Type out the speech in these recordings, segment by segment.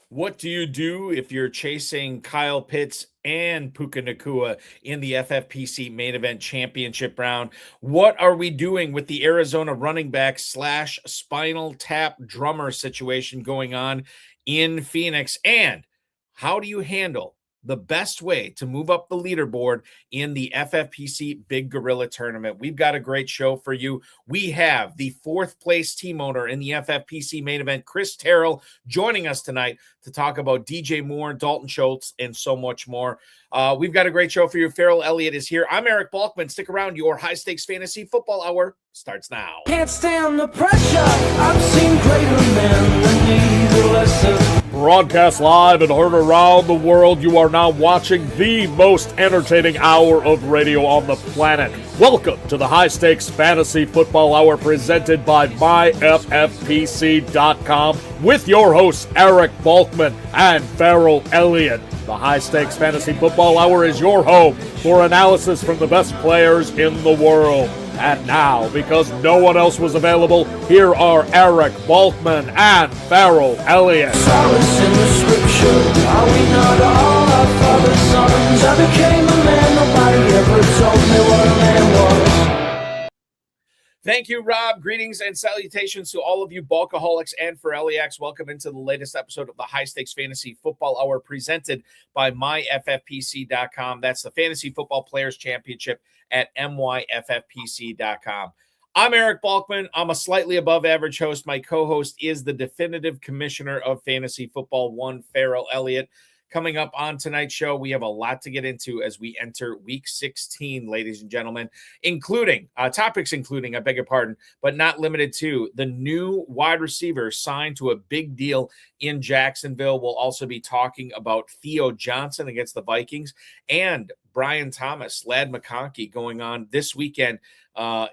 What do you do if you're chasing Kyle Pitts and Puka Nacua in the FFPC Main Event Championship round? What are we doing with the Arizona running back / spinal tap drummer situation going on in Phoenix? And how do you handle the best way to move up the leaderboard in the FFPC Big Gorilla Tournament? We've got a great show for you. We have the fourth place team owner in the FFPC Main Event, Chris Terrell, joining us tonight to talk about DJ Moore, Dalton Schultz, and so much more. We've got a great show for you. Ferrell Elliott is here. I'm Eric Balkman. Stick around. Your high-stakes fantasy football hour starts now. Can't stand the pressure. I've seen greater men than me, the lesser. Broadcast live and heard around the world, you are now watching the most entertaining hour of radio on the planet. Welcome to the High Stakes Fantasy Football Hour presented by myffpc.com with your hosts Eric Balkman and Ferrell Elliott. The High Stakes Fantasy Football Hour is your home for analysis from the best players in the world. And now, because no one else was available, here are Eric Balkman and Ferrell Elliott. Solace in the scripture. Are we not all our father's sons? I became a man, nobody ever told me what a man was. Thank you, Rob. Greetings and salutations to all of you Balkaholics and Ferrelliacs. Welcome into the latest episode of the High Stakes Fantasy Football Hour presented by myffpc.com. That's the Fantasy Football Players Championship at myffpc.com. I'm Eric Balkman. I'm a slightly above average host. My co-host is the definitive commissioner of fantasy football, one Ferrell Elliott. Coming up on tonight's show, we have a lot to get into as we enter week 16, ladies and gentlemen, including topics including, I beg your pardon, but not limited to the new wide receiver signed to a big deal in Jacksonville. We'll also be talking about Theo Johnson against the Vikings and Brian Thomas, Ladd McConkey going on this weekend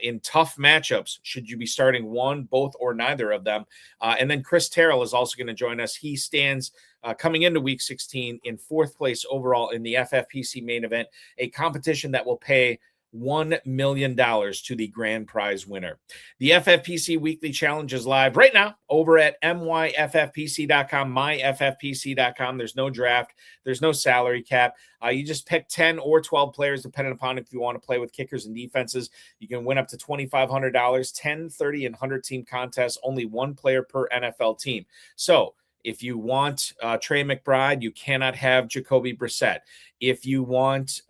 in tough matchups. Should you be starting one, both, or neither of them? And then Chris Terrell is also going to join us. He stands coming into week 16 in fourth place overall in the FFPC Main Event, a competition that will pay $1 million to the grand prize winner. The FFPC Weekly Challenge is live right now over at myffpc.com, myffpc.com. There's no draft. There's no salary cap. You just pick 10 or 12 players, depending upon if you want to play with kickers and defenses. You can win up to $2,500, 10, 30, and 100-team contests, only one player per NFL team. So if you want Trey McBride, you cannot have Jacoby Brissett. If you want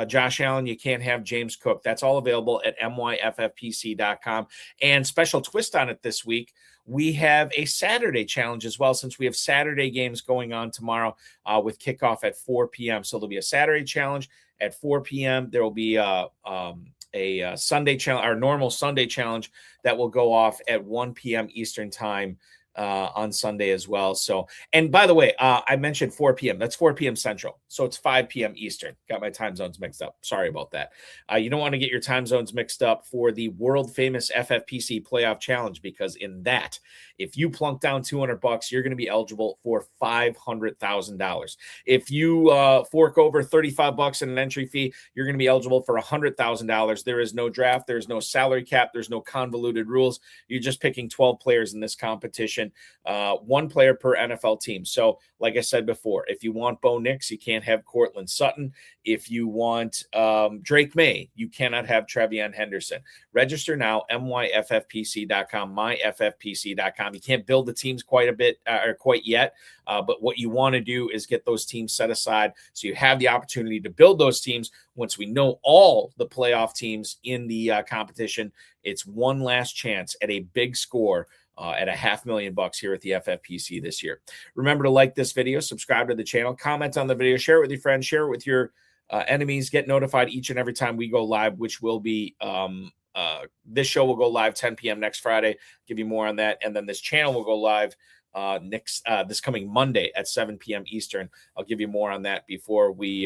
Josh Allen, you can't have James Cook. That's all available at myffpc.com. And special twist on it this week, we have a Saturday challenge as well, since we have Saturday games going on tomorrow with kickoff at 4 p.m. So there'll be a Saturday challenge at 4 p.m. There will be a Sunday challenge, our normal Sunday challenge that will go off at 1 p.m. Eastern time on Sunday as well. So, and by the way, I mentioned 4 p.m. That's 4 p.m. Central. So it's 5 p.m. Eastern. Got my time zones mixed up. Sorry about that. You don't want to get your time zones mixed up for the world famous FFPC playoff challenge, because in that, if you plunk down $200, you're going to be eligible for $500,000. If you fork over $35 in an entry fee, you're going to be eligible for $100,000. There is no draft. There's no salary cap. There's no convoluted rules. You're just picking 12 players in this competition, one player per NFL team. So like I said before, if you want Bo Nix, you can't have Cortland Sutton. If you want Drake May, you cannot have Trevion Henderson. Register now, myffpc.com, myffpc.com. You can't build the teams quite yet, but what you want to do is get those teams set aside so you have the opportunity to build those teams. Once we know all the playoff teams in the competition, it's one last chance at a big score at $500,000 here at the FFPC this year. Remember to like this video, subscribe to the channel, comment on the video, share it with your friends, share it with your enemies, get notified each and every time we go live, which will be this show will go live 10 p.m. next Friday. Give you more on that. And then this channel will go live this coming Monday at 7 p.m. Eastern. I'll give you more on that before we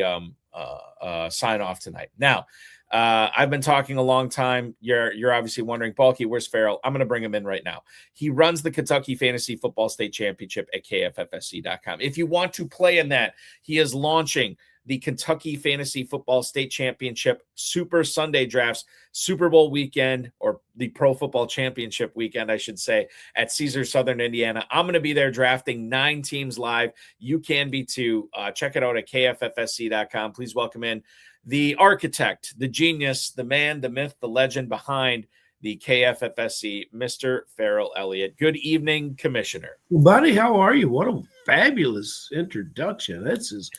sign off tonight. Now, I've been talking a long time. You're obviously wondering, Balky, where's Ferrell? I'm going to bring him in right now. He runs the Kentucky Fantasy Football State Championship at KFFSC.com. If you want to play in that, he is launching the Kentucky Fantasy Football State Championship Super Sunday Drafts, Super Bowl weekend, or the Pro Football Championship weekend, I should say, at Caesars Southern Indiana. I'm going to be there drafting 9 teams live. You can be too. Check it out at kffsc.com. Please welcome in the architect, the genius, the man, the myth, the legend behind the KFFSC, Mr. Ferrell Elliott. Good evening, Commissioner. Buddy, how are you? What a fabulous introduction. This is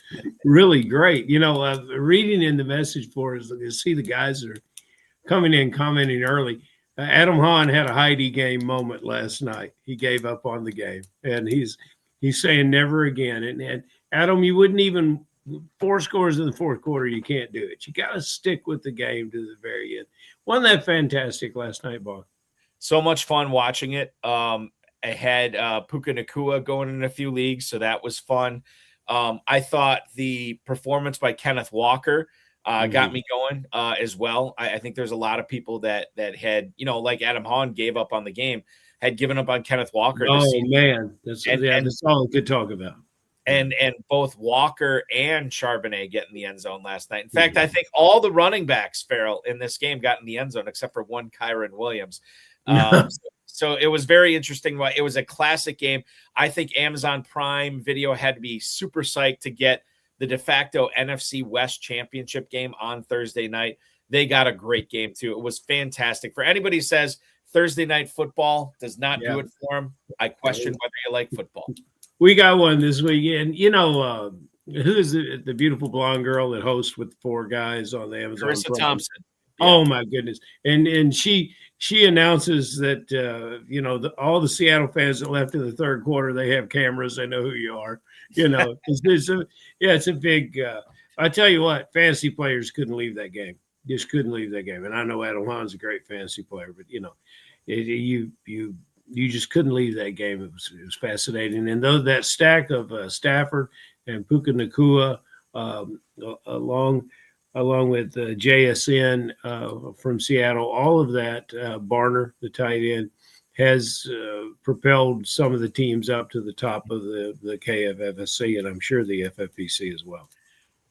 really great. Reading in the message for us, you see the guys that are coming in, commenting early. Adam Hahn had a Heidi game moment last night. He gave up on the game, and he's saying never again. And Adam, you wouldn't even 4 scores in the fourth quarter. You can't do it. You got to stick with the game to the very end. Wasn't that fantastic last night, Bob? So much fun watching it. I had Puka Nacua going in a few leagues, so that was fun. I thought the performance by Kenneth Walker got me going as well. I think there's a lot of people that had, like Adam Hahn gave up on the game, had given up on Kenneth Walker. Oh, man. That's all I could talk about. And both Walker and Charbonnet get in the end zone last night. In fact, I think all the running backs, Ferrell, in this game got in the end zone except for one Kyron Williams. So it was very interesting. It was a classic game. I think Amazon Prime Video had to be super psyched to get the de facto NFC West Championship game on Thursday night. They got a great game, too. It was fantastic. For anybody who says Thursday night football does not do it for them, I question whether you like football. We got one this weekend. Who's the beautiful blonde girl that hosts with 4 guys on the Amazon? Carissa Thompson. Yeah. Oh my goodness! And she announces that all the Seattle fans that left in the third quarter, they have cameras. They know who you are. It's a big. I tell you what, fantasy players couldn't leave that game. Just couldn't leave that game. And I know Adam Hahn's a great fantasy player, but you just couldn't leave that game. It was fascinating. And though that stack of Stafford and Puka Nacua, along with JSN from Seattle, all of that, Barner, the tight end, has propelled some of the teams up to the top of the KFFSC, and I'm sure the FFPC as well.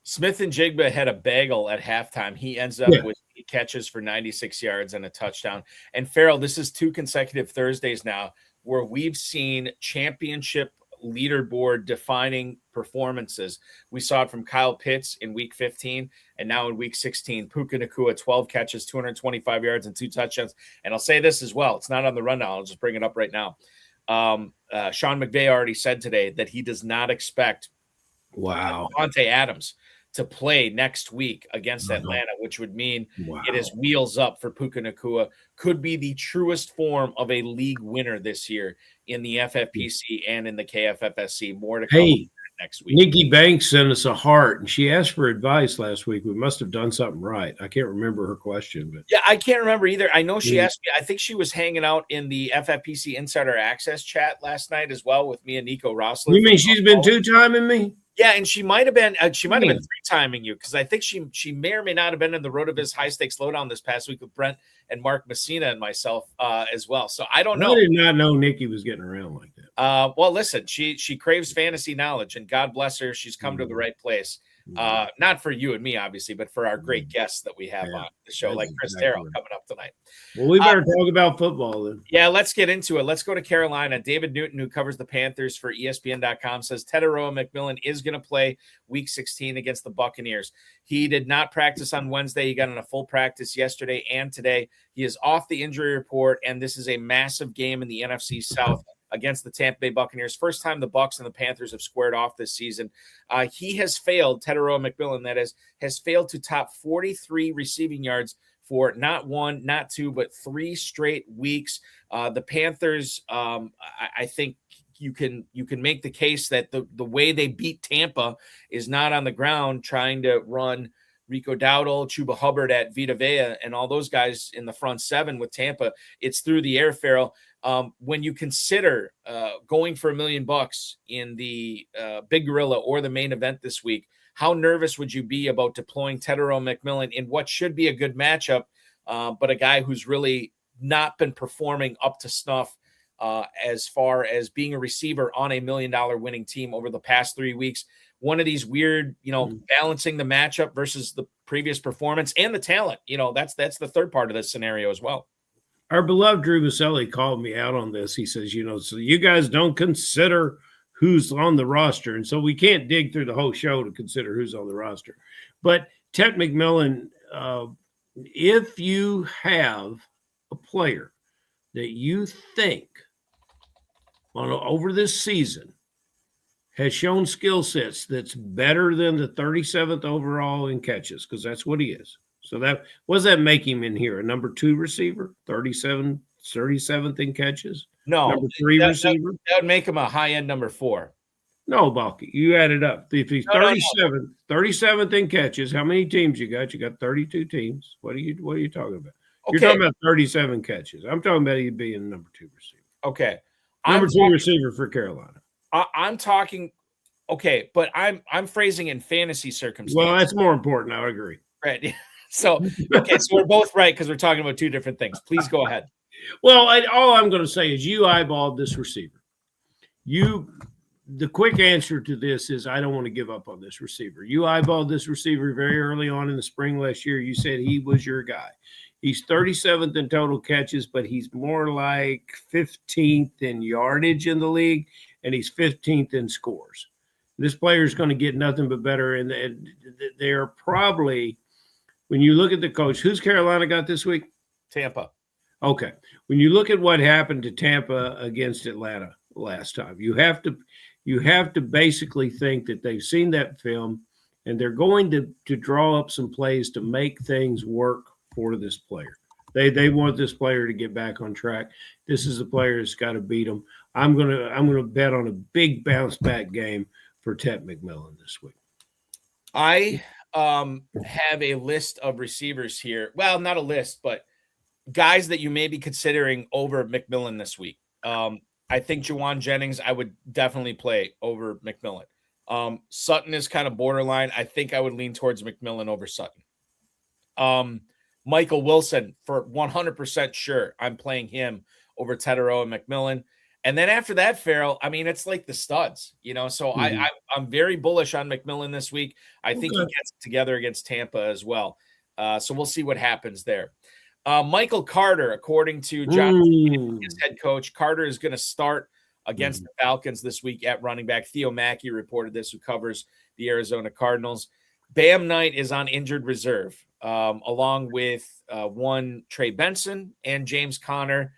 Smith and Jigba had a bagel at halftime. He ends up with 8 catches for 96 yards and a touchdown. And Ferrell, this is 2 consecutive Thursdays now where we've seen championship leaderboard defining performances. We saw it from Kyle Pitts in week 15 and now in week 16, Puka Nacua, 12 catches, 225 yards and 2 touchdowns. And I'll say this as well. It's not on the rundown. I'll just bring it up right now. Sean McVay already said today that he does not expect Devontae Adams to play next week against Atlanta, which would mean it is wheels up for Puka Nacua. Could be the truest form of a league winner this year in the FFPC and in the KFFSC. More to come next week. Nikki Banks sent us a heart, and she asked for advice last week. We must have done something right. I can't remember her question, but I can't remember either. I know she asked me. I think she was hanging out in the FFPC Insider Access chat last night as well with me and Nico Rossler. You mean she's been 2-timing me? Yeah, and she might have been 3-timing you, because I think she may or may not have been in the RotoViz High Stakes Lowdown this past week with Brent and Mark Messina and myself as well. So I don't know. I did not know Nikki was getting around like that. Well, listen, she craves fantasy knowledge, and God bless her, she's come to the right place. Not for you and me, obviously, but for our great guests that we have on the show, like Chris Terrell coming up tonight. Well, we better talk about football then. Yeah, let's get into it. Let's go to Carolina. David Newton, who covers the Panthers for ESPN.com, says Teteroa McMillan is going to play Week 16 against the Buccaneers. He did not practice on Wednesday. He got in a full practice yesterday and today. He is off the injury report, and this is a massive game in the NFC South against the Tampa Bay Buccaneers. First time the Bucs and the Panthers have squared off this season. He has failed, Teteroa McMillan, that is, has failed to top 43 receiving yards for not 1, not 2, but 3 straight weeks. The Panthers, I think you can make the case that the way they beat Tampa is not on the ground trying to run Rico Dowdle, Chuba Hubbard at Vita Vea, and all those guys in the front 7 with Tampa. It's through the air, Ferrell. When you consider going for $1 million in the Big Gorilla or the main event this week, how nervous would you be about deploying Teteroa McMillan in what should be a good matchup, but a guy who's really not been performing up to snuff as far as being a receiver on $1 million winning team over the past 3 weeks? one of these weird, balancing the matchup versus the previous performance and the talent. That's the third part of this scenario as well. Our beloved Drew Maselli called me out on this. He says, so you guys don't consider who's on the roster. And so we can't dig through the whole show to consider who's on the roster. But Ted McMillan, if you have a player that you think over this season has shown skill sets that's better than the 37th overall in catches, because that's what he is. So what does that make him in here? A number 2 receiver, 37th in catches? No. Number 3 receiver? That would make him a high-end number 4. No, Balky, you add it up. If he's 37th in catches, how many teams you got? You got 32 teams. What are you talking about? Okay. You're talking about 37 catches. I'm talking about he'd be in number 2 receiver. Okay. Number 2 receiver for Carolina. I'm talking okay, but I'm phrasing in fantasy circumstances. Well, that's more important. I agree. Right. So we're both right because we're talking about 2 different things. Please go ahead. Well, all I'm going to say is you eyeballed this receiver. The quick answer to this is I don't want to give up on this receiver. You eyeballed this receiver very early on in the spring last year. You said he was your guy. He's 37th in total catches, but he's more like 15th in yardage in the league, and he's 15th in scores. This player is going to get nothing but better, and they're probably, when you look at the coach, who's Carolina got this week? Tampa. Okay. When you look at what happened to Tampa against Atlanta last time, you have to basically think that they've seen that film, and they're going to draw up some plays to make things work for this player. They want this player to get back on track. This is a player that's got to beat them. I'm gonna bet on a big bounce back game for Ted McMillan this week. I have a list of receivers here. Well, not a list, but guys that you may be considering over McMillan this week. I think Juwan Jennings, I would definitely play over McMillan. Sutton is kind of borderline. I think I would lean towards McMillan over Sutton. Michael Wilson, for 100% sure, I'm playing him over Terrell and McMillan. And then after that, Ferrell, I mean, it's like the studs, so I'm very bullish on McMillan this week. I think he gets it together against Tampa as well. So we'll see what happens there. Michael Carter, according to John, his head coach, Carter is going to start against the Falcons this week at running back. Theo Mackey reported this, who covers the Arizona Cardinals. Bam Knight is on injured reserve, along with one Trey Benson and James Conner.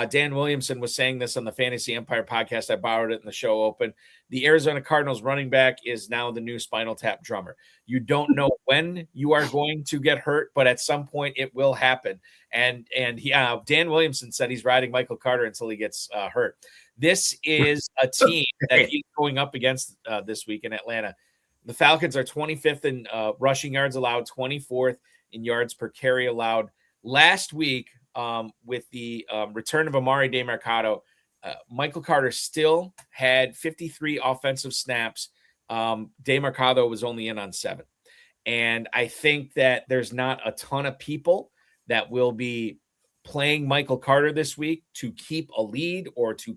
Dan Williamson was saying this on the Fantasy Empire podcast. I borrowed it in the show open. The Arizona Cardinals running back is now the new Spinal Tap drummer. You don't know when you are going to get hurt, but at some point it will happen. And he, Dan Williamson said he's riding Michael Carter until he gets hurt. This is a team that he's going up against this week in Atlanta. The Falcons are 25th in rushing yards allowed, 24th in yards per carry allowed. Last week, with the return of Amari DeMarcado, Michael Carter still had 53 offensive snaps. DeMarcado was only in on 7. And I think that there's not a ton of people that will be playing Michael Carter this week to keep a lead or to,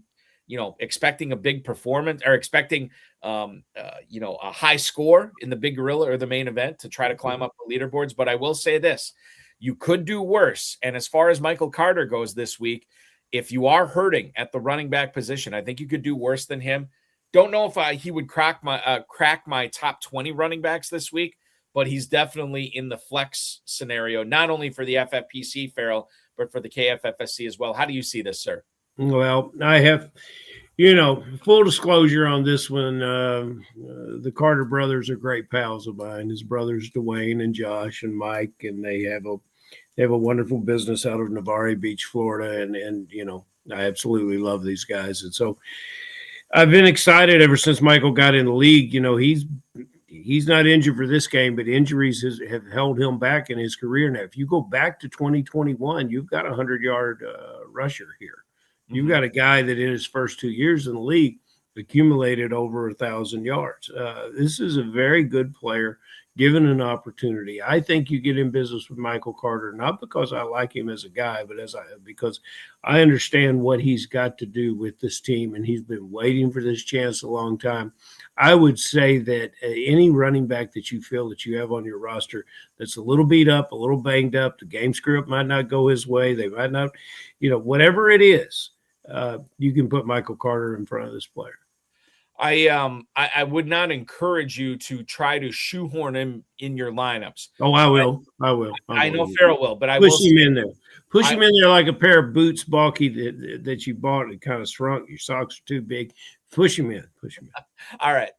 expecting a big performance or expecting, a high score in the Big Gorilla or the main event to try to climb up the leaderboards. But I will say this. You could do worse. And as far as Michael Carter goes this week, if you are hurting at the running back position, I think you could do worse than him. Don't know if he would crack my top 20 running backs this week, but he's definitely in the flex scenario, not only for the FFPC, Ferrell, but for the KFFSC as well. How do you see this, sir? Well, I have, full disclosure on this one. The Carter brothers are great pals of mine. His brothers, Dwayne and Josh and Mike, and they have a wonderful business out of Navarre Beach, Florida. And I absolutely love these guys. And so I've been excited ever since Michael got in the league. He's not injured for this game, but injuries have held him back in his career. Now, if you go back to 2021, you've got a 100-yard rusher here. You've got a guy that in his first 2 years in the league accumulated over 1,000 yards. This is a very good player. given an opportunity. I think you get in business with Michael Carter, not because I like him as a guy, but because I understand what he's got to do with this team, and he's been waiting for this chance a long time. I would say that any running back that you feel that you have on your roster that's a little beat up, a little banged up, the game script might not go his way, they might not, whatever it is, you can put Michael Carter in front of this player. I would not encourage you to try to shoehorn him in your lineups. Oh, I will. I know Ferrell will, but I push will him in there. Push him in there like a pair of boots, bulky that you bought and kind of shrunk. Your socks are too big. Push him in. All right.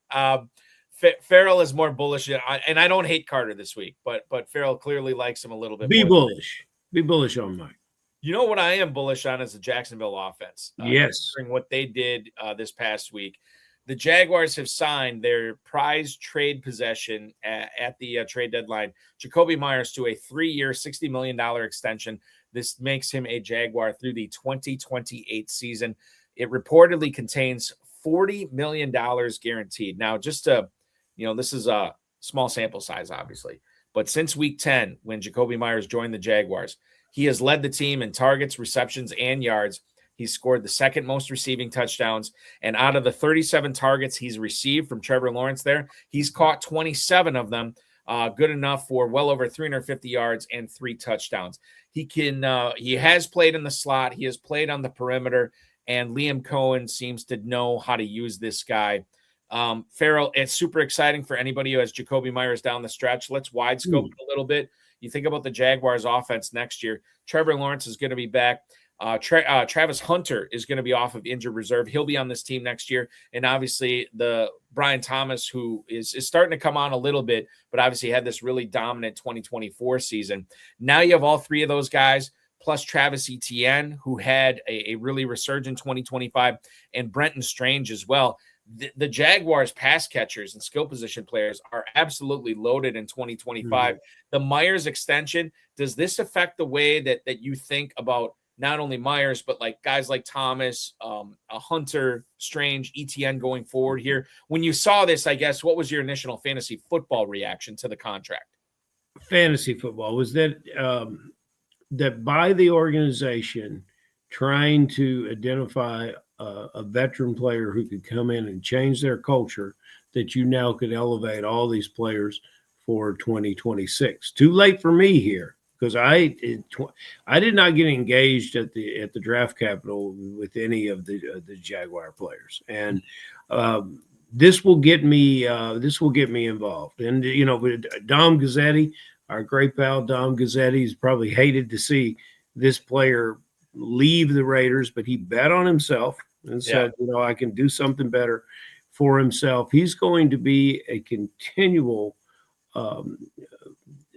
Ferrell is more bullish, and I don't hate Carter this week, but Ferrell clearly likes him a little bit. Be bullish. Be bullish on Mike. You know what I am bullish on is the Jacksonville offense. Yes. Considering what they did this past week. The Jaguars have signed their prize trade possession at the trade deadline, Jakobi Meyers, to a 3-year, $60 million extension. This makes him a Jaguar through the 2028 season. It reportedly contains $40 million guaranteed. Now, just to, this is a small sample size, obviously. But since week 10, when Jakobi Meyers joined the Jaguars, he has led the team in targets, receptions, and yards. He's scored the second most receiving touchdowns. And out of the 37 targets he's received from Trevor Lawrence there, he's caught 27 of them, good enough for well over 350 yards and 3 touchdowns. He has played in the slot. He has played on the perimeter. And Liam Cohen seems to know how to use this guy. Ferrell, it's super exciting for anybody who has Jakobi Meyers down the stretch. Let's wide scope it a little bit. You think about the Jaguars offense next year. Trevor Lawrence is going to be back. Travis Hunter is going to be off of injured reserve. He'll be on this team next year. And obviously the Brian Thomas, who is starting to come on a little bit, but obviously had this really dominant 2024 season. Now you have all 3 of those guys, plus Travis Etienne, who had a really resurgent 2025, and Brenton Strange as well. The Jaguars pass catchers and skill position players are absolutely loaded in 2025. The Myers extension, does this affect the way that you think about not only Myers, but like guys like Thomas, Hunter, Strange, Etienne going forward here? When you saw this, I guess, what was your initial fantasy football reaction to the contract? Fantasy football was that that by the organization trying to identify a veteran player who could come in and change their culture, that you now could elevate all these players for 2026. Too late for me here, because I did not get engaged at the draft capital with any of the Jaguar players, and this will get me involved. And Dom Gazzetti, our great pal Dom Gazzetti, is probably hated to see this player leave the Raiders, but he bet on himself and said, I can do something better for himself. He's going to be a continual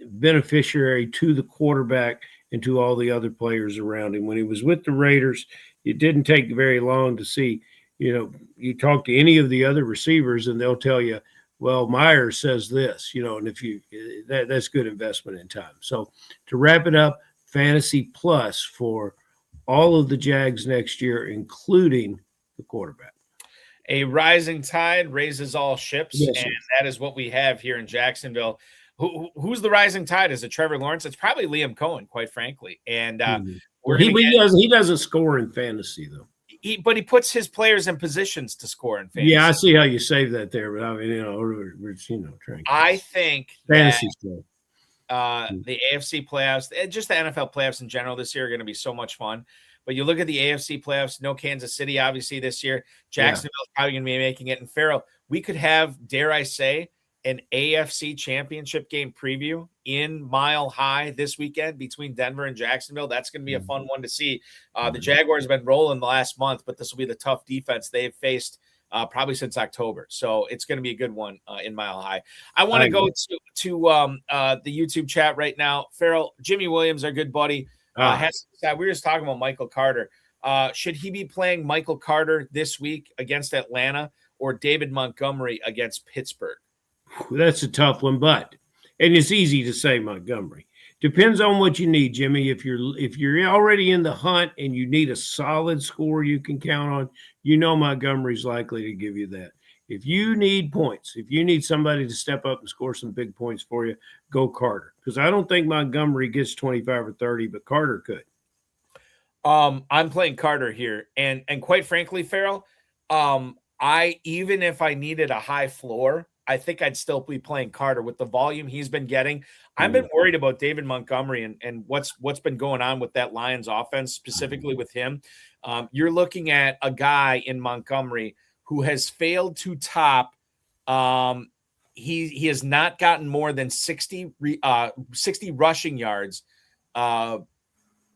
beneficiary to the quarterback and to all the other players around him. When he was with the Raiders, it didn't take very long to see, you talk to any of the other receivers and they'll tell you, well, Myers says this, and if that's good investment in time. So to wrap it up, Fantasy Plus for all of the Jags next year, including the quarterback. A rising tide raises all ships, yes, and that is what we have here in Jacksonville. Who's the rising tide? Is it Trevor Lawrence? It's probably Liam Cohen, quite frankly. And he doesn't score in fantasy, though. But he puts his players in positions to score in fantasy. Yeah, I see how you save that there, but I mean, I think fantasy stuff. The AFC playoffs, and just the NFL playoffs in general this year are going to be so much fun. But you look at the AFC playoffs, no Kansas City, obviously, this year. Jacksonville's probably going to be making it. And Ferrell, we could have, dare I say, an AFC championship game preview in Mile High this weekend between Denver and Jacksonville. That's going to be a fun one to see. The Jaguars have been rolling the last month, but this will be the tough defense they've faced probably since October. So it's going to be a good one in Mile High. I want to go to the YouTube chat right now. Ferrell, Jimmy Williams, our good buddy, we were just talking about Michael Carter. Should he be playing Michael Carter this week against Atlanta or David Montgomery against Pittsburgh? That's a tough one, and it's easy to say Montgomery. Depends on what you need, Jimmy. If you're already in the hunt and you need a solid score you can count on, Montgomery's likely to give you that. If you need points, if you need somebody to step up and score some big points for you, go Carter. Because I don't think Montgomery gets 25 or 30, but Carter could. I'm playing Carter here, and quite frankly, Ferrell, even if I needed a high floor, I think I'd still be playing Carter with the volume he's been getting. I've been worried about David Montgomery and what's been going on with that Lions offense, specifically with him. You're looking at a guy in Montgomery who has failed to top. He has not gotten more than 60 rushing yards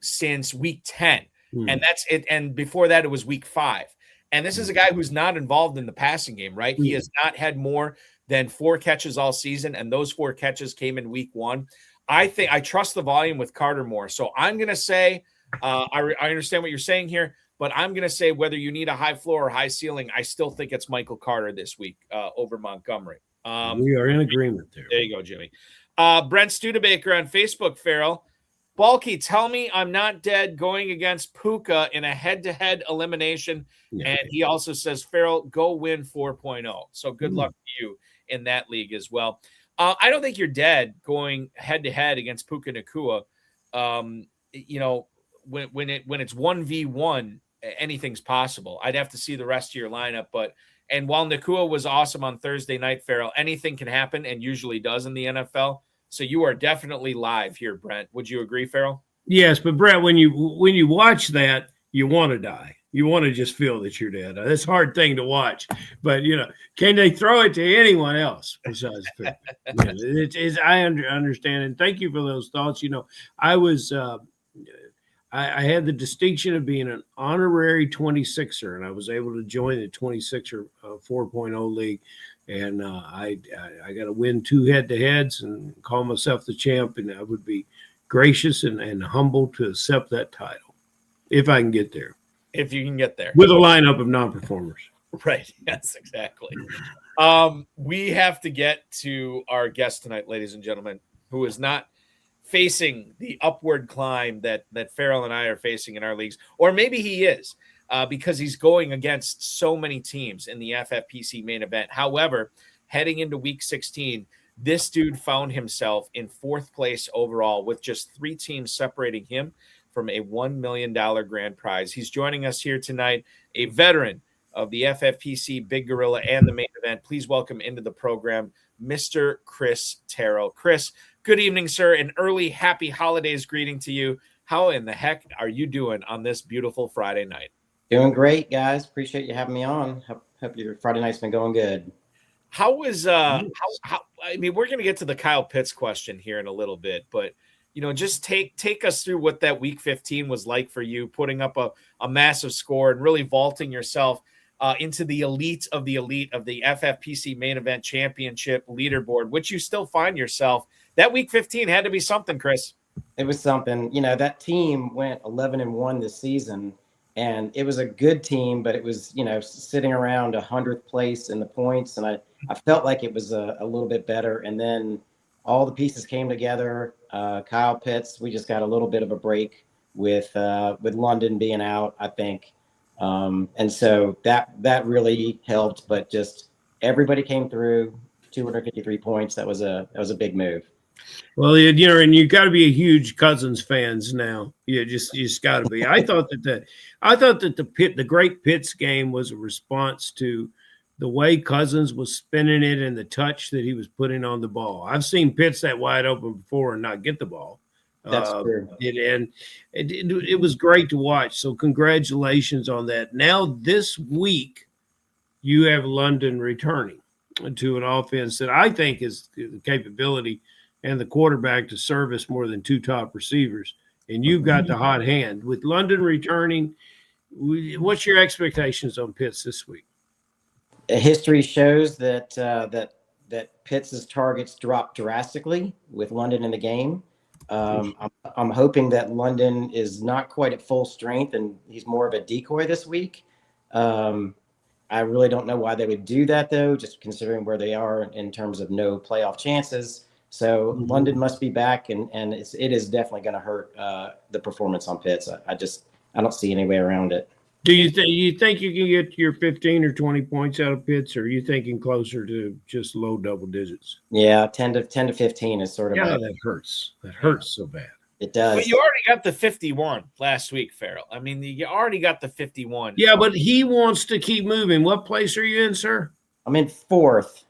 since week 10. And that's it. And before that, it was week 5. And this is a guy who's not involved in the passing game, right? He has not had more than 4 catches all season, and those 4 catches came in week 1. I think I trust the volume with Carter more. So I'm going to say, I understand what you're saying here, but I'm going to say whether you need a high floor or high ceiling, I still think it's Michael Carter this week over Montgomery. We are in agreement there. There you go, Jimmy. Brent Studebaker on Facebook, Ferrell. Balky, tell me I'm not dead going against Puka in a head-to-head elimination. Yeah. And he also says, Ferrell, go win 4.0. So good luck to you in that league as well. I don't think you're dead going head-to-head against Puka Nacua. When it's 1v1, anything's possible. I'd have to see the rest of your lineup. And while Nacua was awesome on Thursday night, Ferrell, anything can happen and usually does in the NFL. So you are definitely live here, Brent. Would you agree, Ferrell? Yes, but Brent, when you watch that, you want to die. You want to just feel that you're dead. That's a hard thing to watch. But, can they throw it to anyone else besides Pitt? I understand. And thank you for those thoughts. I was I had the distinction of being an honorary 26er, and I was able to join the 26er 4.0 league. And I got to win 2 head-to-heads and call myself the champ, and I would be gracious and humble to accept that title if I can get there. If you can get there. With a lineup of non-performers. Right. Yes, exactly. We have to get to our guest tonight, ladies and gentlemen, who is not facing the upward climb that Ferrell and I are facing in our leagues, or maybe he is. Because he's going against so many teams in the FFPC main event. However, heading into week 16, this dude found himself in 4th place overall with just 3 teams separating him from a $1 million grand prize. He's joining us here tonight, a veteran of the FFPC Big Gorilla and the main event. Please welcome into the program, Mr. Chris Terrell. Chris, good evening, sir. An early happy holidays greeting to you. How in the heck are you doing on this beautiful Friday night? Doing great, guys. Appreciate you having me on. Hope your Friday night's been going good. How was I mean, we're going to get to the Kyle Pitts question here in a little bit, but just take us through what that week 15 was like for you, putting up a massive score and really vaulting yourself into the elite of the FFPC main event championship leaderboard, which you still find yourself. That week 15 had to be something, Chris. It was something. That team went 11-1 this season. And it was a good team, but it was, sitting around 100th place in the points. And I felt like it was a little bit better. And then all the pieces came together. Kyle Pitts, we just got a little bit of a break with London being out, I think. And so that really helped. But just everybody came through, 253 points. That was a big move. Well, and you got to be a huge Cousins fans now. You just got to be. I thought that the great Pitts game was a response to the way Cousins was spinning it and the touch that he was putting on the ball. I've seen Pitts that wide open before and not get the ball. That's true. It was great to watch. So congratulations on that. Now this week, you have London returning to an offense that I think is the capability and the quarterback to service more than 2 top receivers. And you've got the hot hand. With London returning, what's your expectations on Pitts this week? History shows that Pitts' targets dropped drastically with London in the game. I'm hoping that London is not quite at full strength and he's more of a decoy this week. I really don't know why they would do that, though, just considering where they are in terms of no playoff chances. So London must be back, and it is definitely going to hurt the performance on Pitts. I don't see any way around it. Do you think you can get your 15 or 20 points out of Pitts, or are you thinking closer to just low double digits? Yeah, 10 to 15 is sort of. Yeah, that hurts. That hurts so bad. It does. But you already got the 51 last week, Ferrell. I mean, you already got the 51. Yeah, but he wants to keep moving. What place are you in, sir? I'm in 4th.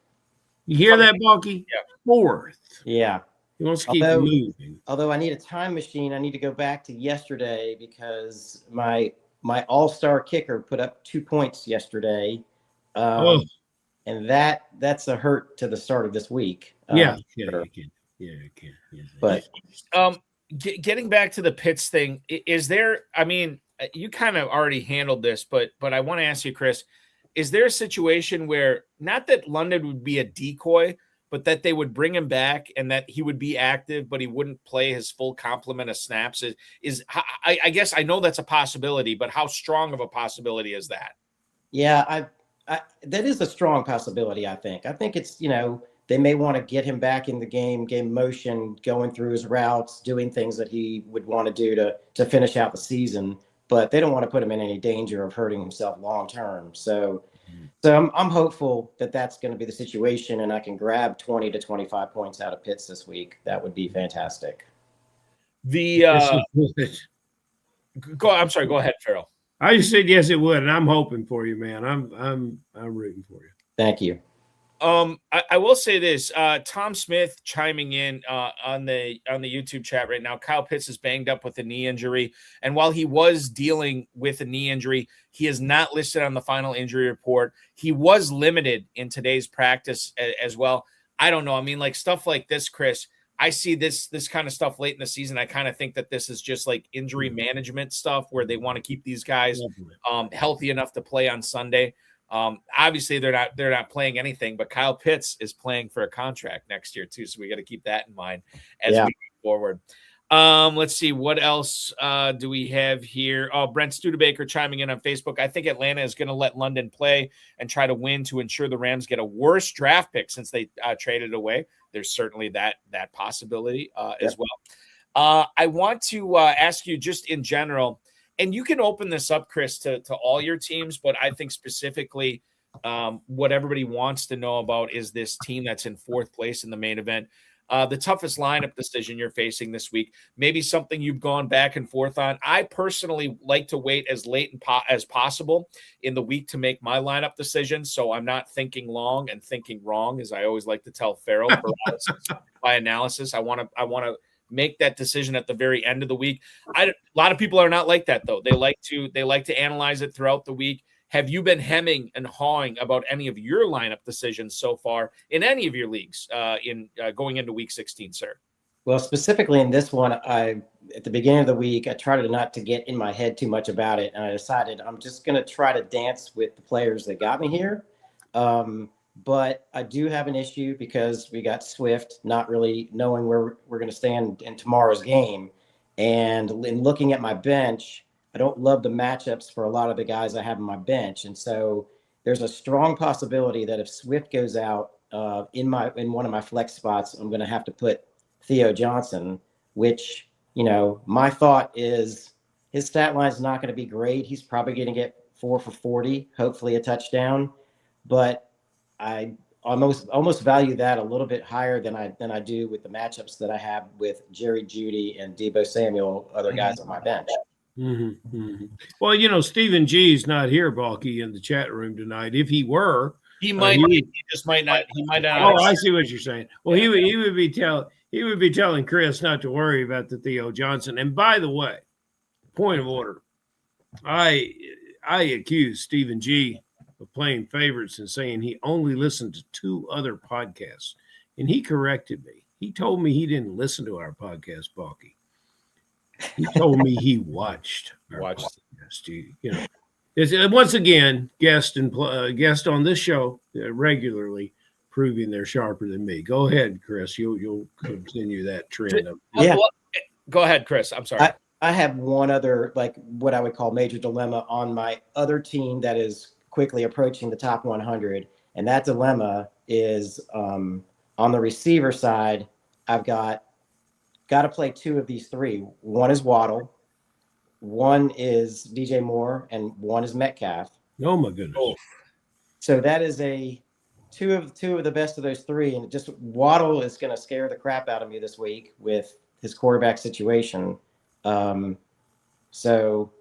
You hear that, Balky? Yeah. 4th. Yeah. He wants to keep moving. Although I need a time machine, I need to go back to yesterday because my all-star kicker put up 2 points yesterday. And that's a hurt to the start of this week. You can. But getting back to the Pitts thing, is there, I mean, you kind of already handled this, but I want to ask you, Chris, is there a situation where not that London would be a decoy, but that they would bring him back and that he would be active, but he wouldn't play his full complement of snaps? I guess I know that's a possibility, but how strong of a possibility is that? Yeah, that is a strong possibility, I think. I think it's, they may want to get him back in the game motion, going through his routes, doing things that he would want to do to finish out the season, but they don't want to put him in any danger of hurting himself long term. So I'm hopeful that that's going to be the situation, and I can grab 20 to 25 points out of Pitts this week. That would be fantastic. I'm sorry. Go ahead, Ferrell. I just said yes, it would, and I'm hoping for you, man. I'm rooting for you. Thank you. I will say this, Tom Smith chiming in on the YouTube chat right now. Kyle Pitts is banged up with a knee injury. And while he was dealing with a knee injury, he is not listed on the final injury report. He was limited in today's practice as well. I don't know. I mean, like stuff like this, Chris, I see this kind of stuff late in the season. I kind of think that this is just like injury management stuff where they want to keep these guys healthy enough to play on Sunday. Obviously they're not playing anything, but Kyle Pitts is playing for a contract next year too. So we got to keep that in mind as we move forward. Let's see what else do we have here. Oh, Brent Studebaker chiming in on Facebook. I think Atlanta is going to let London play and try to win to ensure the Rams get a worse draft pick since they traded away. There's certainly that possibility as well. I want to ask you just in general, and you can open this up, Chris, to all your teams, but I think specifically what everybody wants to know about is this team that's in 4th place in the main event. The toughest lineup decision you're facing this week, maybe something you've gone back and forth on. I personally like to wait as late as possible in the week to make my lineup decision, so I'm not thinking long and thinking wrong, as I always like to tell Ferrell, paralysis by analysis. I want to make that decision at the very end of the week. A lot of people are not like that, though. They like to analyze it throughout the week. Have you been hemming and hawing about any of your lineup decisions so far in any of your leagues in going into week 16, sir? Well, specifically in this one, at the beginning of the week, I tried not to get in my head too much about it, and I decided I'm just going to try to dance with the players that got me here. But I do have an issue because we got Swift not really knowing where we're going to stand in tomorrow's game. And in looking at my bench, I don't love the matchups for a lot of the guys I have on my bench. And so there's a strong possibility that if Swift goes out in one of my flex spots, I'm going to have to put Theo Johnson, which, my thought is his stat line is not going to be great. He's probably going to get 4 for 40, hopefully a touchdown. But I almost value that a little bit higher than I do with the matchups that I have with Jerry Jeudy and Deebo Samuel, other guys on my bench. Mm-hmm, mm-hmm. Well, Stephen G's not here, Balky, in the chat room tonight. If he were, he might not. Oh, I see what you're saying. Well, he would be telling Chris not to worry about the Theo Johnson. And by the way, point of order, I accuse Stephen G of playing favorites and saying he only listened to 2 other podcasts, and he corrected me. He told me he didn't listen to our podcast, Balky. He told me he watched our podcast. Once again, guest on this show regularly, proving they're sharper than me. Go ahead, Chris. You'll continue that trend. Go ahead, Chris. I'm sorry. I have one other, what I would call major dilemma on my other team that is quickly approaching the top 100. And that dilemma is on the receiver side. I've got to play two of these three. One is Waddle, one is DJ Moore, and one is Metcalf. Oh my goodness. Oh, So that is two of the best of those three. And just Waddle is going to scare the crap out of me this week with his quarterback situation. So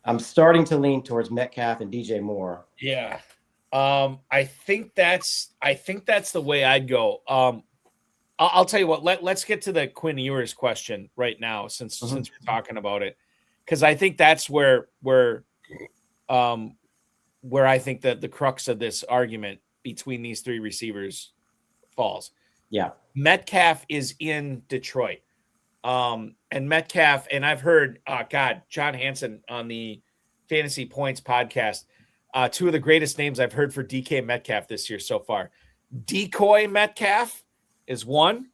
I'm starting to lean towards Metcalf and DJ Moore. yeah. I think that's the way I'd go. I'll tell you what. Let's get to the Quinn Ewers question right now, since we're talking about it, because I think that's where I think that the crux of this argument between these three receivers falls. Yeah, Metcalf is in Detroit, and Metcalf, and I've heard, John Hansen on the Fantasy Points podcast, two of the greatest names I've heard for DK Metcalf this year so far. Decoy Metcalf is one,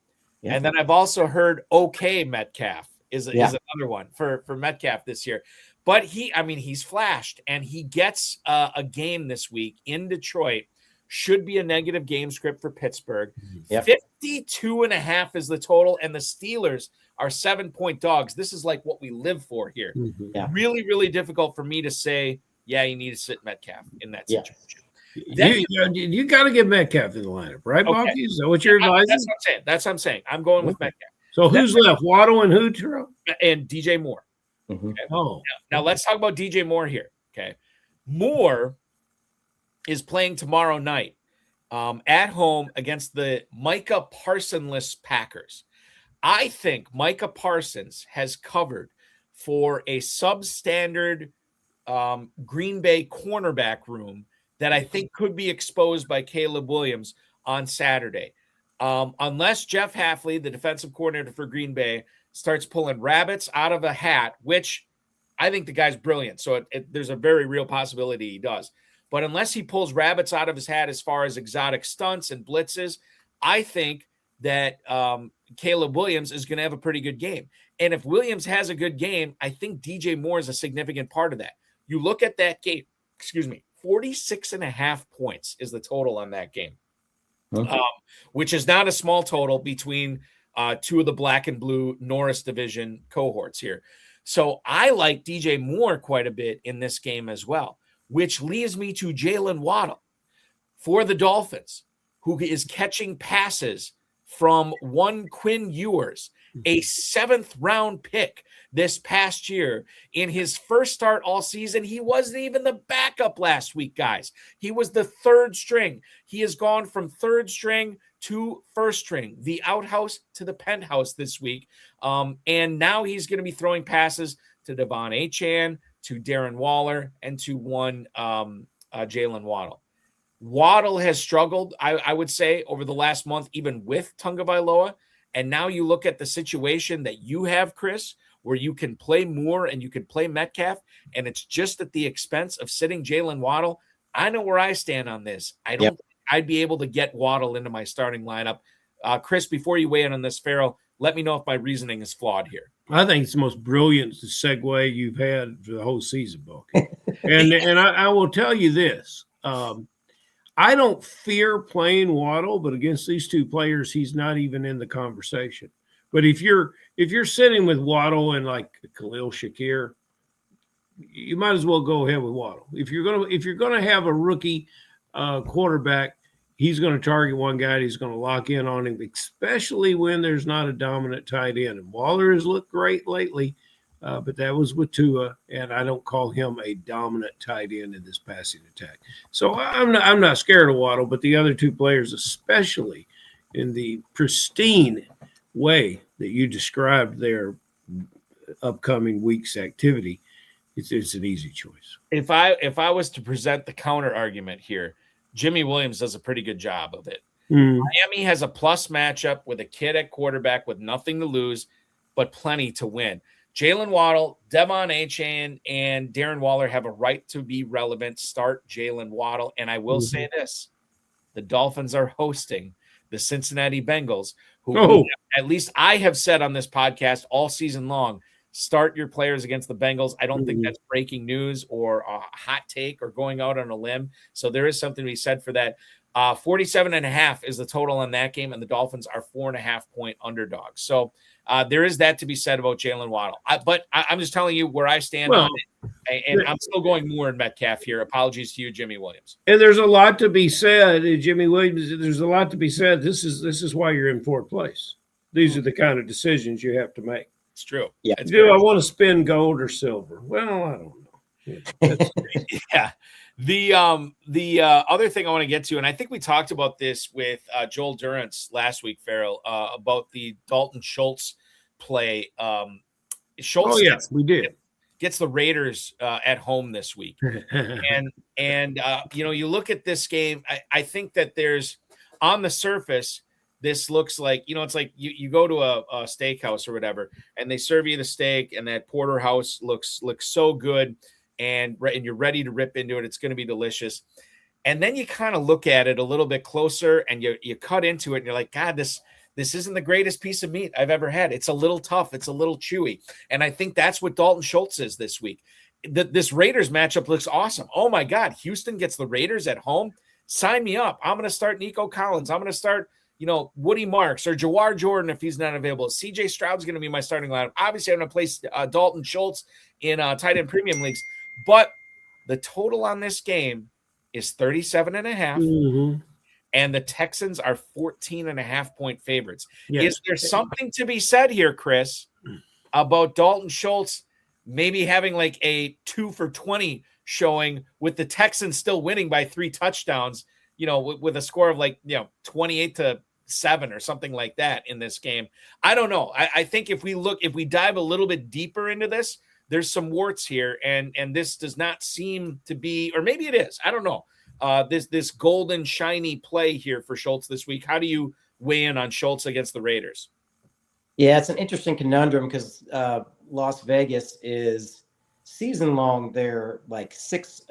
and then I've also heard OK Metcalf is another one for Metcalf this year. But he's flashed, and he gets a game this week in Detroit. Should be a negative game script for Pittsburgh. 52.5 is the total, and the Steelers are 7-point dogs. This is like what we live for here. Yeah. Really, really difficult for me to say, yeah, you need to sit Metcalf in that situation. You got to get Metcalf in the lineup, right, Balky? Is that what you're advising? That's what I'm saying. I'm going with Metcalf. So who's left? Waddle and who, Terrell? And DJ Moore. Mm-hmm. Okay? Oh. Now let's talk about DJ Moore here. Okay. Moore is playing tomorrow night at home against the Micah Parsonless Packers. I think Micah Parsons has covered for a substandard Green Bay cornerback room that I think could be exposed by Caleb Williams on Saturday. Unless Jeff Hafley, the defensive coordinator for Green Bay, starts pulling rabbits out of a hat, which I think the guy's brilliant. So there's a very real possibility he does. But unless he pulls rabbits out of his hat as far as exotic stunts and blitzes, I think that Caleb Williams is going to have a pretty good game. And if Williams has a good game, I think DJ Moore is a significant part of that. You look at that game, 46.5 points is the total on that game, which is not a small total between two of the black and blue Norris division cohorts here. So I like DJ Moore quite a bit in this game as well, which leads me to Jalen Waddle for the Dolphins, who is catching passes from one Quinn Ewers, a 7th-round pick this past year. In his first start all season, he wasn't even the backup last week, guys. He was the 3rd string. He has gone from 3rd string to 1st string, the outhouse to the penthouse this week. And now he's going to be throwing passes to Devon Achane, to Darren Waller, and to one Jalen Waddle. Waddle has struggled, I would say, over the last month, even with Tagovailoa. And now you look at the situation that you have, Chris, where you can play Moore and you can play Metcalf, and it's just at the expense of sitting Jalen Waddle. I know where I stand on this. I don't think I'd be able to get Waddle into my starting lineup. Chris, before you weigh in on this, Ferrell, let me know if my reasoning is flawed here. I think it's the most brilliant segue you've had for the whole season, Balky. and I will tell you this. I don't fear playing Waddle, but against these two players, he's not even in the conversation. But if you're sitting with Waddle and like Khalil Shakir, you might as well go ahead with Waddle. If you're gonna have a rookie quarterback, he's going to target one guy and he's going to lock in on him, especially when there's not a dominant tight end. And Waller has looked great lately, but that was with Tua, and I don't call him a dominant tight end in this passing attack. So I'm not scared of Waddle, but the other two players, especially in the pristine way that you described their upcoming week's activity, it's an easy choice. If I was to present the counter argument here, Jimmy Williams does a pretty good job of it. Miami has a plus matchup with a kid at quarterback with nothing to lose, but plenty to win. Jalen Waddle, Devon Achane, and Darren Waller have a right to be relevant. Start Jalen Waddle. And I will say this, the Dolphins are hosting the Cincinnati Bengals, who at least I have said on this podcast all season long, start your players against the Bengals. I don't think that's breaking news or a hot take or going out on a limb. So there is something to be said for that. 47.5 is the total on that game, and the Dolphins are 4.5-point underdogs. So there is that to be said about Jalen Waddle. But I'm just telling you where I stand on it, and I'm still going more in Metcalf here. Apologies to you, Jimmy Williams. And there's a lot to be said, Jimmy Williams. There's a lot to be said. This is why you're in fourth place. These are the kind of decisions you have to make. It's true. Yeah. Do I want to spend gold or silver? Well, I don't know. Yeah. The other thing I want to get to, and I think we talked about this with Joel Durrance last week, Ferrell, about the Dalton Schultz play. Schultz, we did. Gets the Raiders at home this week, and you look at this game. I think that there's, on the surface, this looks like, it's like you go to a steakhouse or whatever, and they serve you the steak, and that porterhouse looks so good. And you're ready to rip into it. It's going to be delicious. And then you kind of look at it a little bit closer, and you cut into it, and you're like, God, this isn't the greatest piece of meat I've ever had. It's a little tough. It's a little chewy. And I think that's what Dalton Schultz is this week. This Raiders matchup looks awesome. Oh, my God. Houston gets the Raiders at home. Sign me up. I'm going to start Nico Collins. I'm going to start, Woody Marks or Jawar Jordan if he's not available. CJ Stroud's going to be my starting lineup. Obviously, I'm going to place Dalton Schultz in tight end premium leagues. But the total on this game is 37.5, and the Texans are 14.5-point favorites. Yes. Is there something to be said here, Chris, about Dalton Schultz maybe having like a 2 for 20 showing with the Texans still winning by 3 touchdowns, with a score of 28-7 or something like that in this game? I don't know. I think if we dive a little bit deeper into this, there's some warts here, and this does not seem to be, or maybe it is, I don't know, this golden shiny play here for Schultz this week. How do you weigh in on Schultz against the Raiders? Yeah, it's an interesting conundrum because Las Vegas is season long. They're like 6th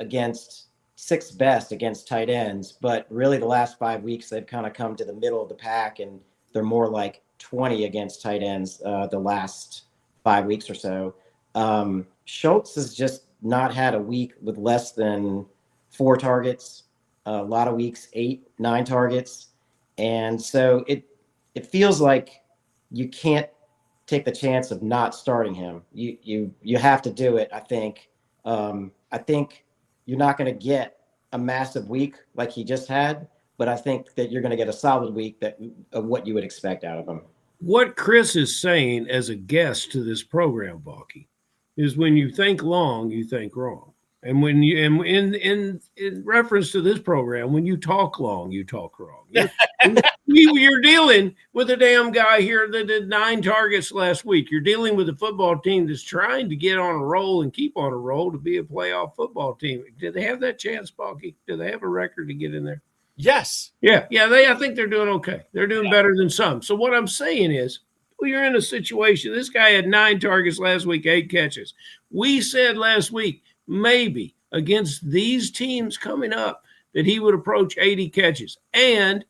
best against tight ends, but really the last 5 weeks they've kind of come to the middle of the pack, and they're more like 20 against tight ends the last 5 weeks or so. Schultz has just not had a week with less than 4 targets, a lot of weeks, 8, 9 targets. And so it feels like you can't take the chance of not starting him. You have to do it. I think you're not going to get a massive week like he just had, but I think that you're going to get a solid week of what you would expect out of him. What Chris is saying as a guest to this program, Balky, is when you think long, you think wrong. And when you, and in reference to this program, when you talk long, you talk wrong. You're dealing with a damn guy here that did 9 targets last week. You're dealing with a football team that's trying to get on a roll and keep on a roll to be a playoff football team. Did they have that chance, Balky? Do they have a record to get in there? Yes. Yeah. I think they're doing okay. They're doing better than some. So what I'm saying is, well, you're in a situation. This guy had 9 targets last week, 8 catches. We said last week, maybe against these teams coming up, that he would approach 80 catches. And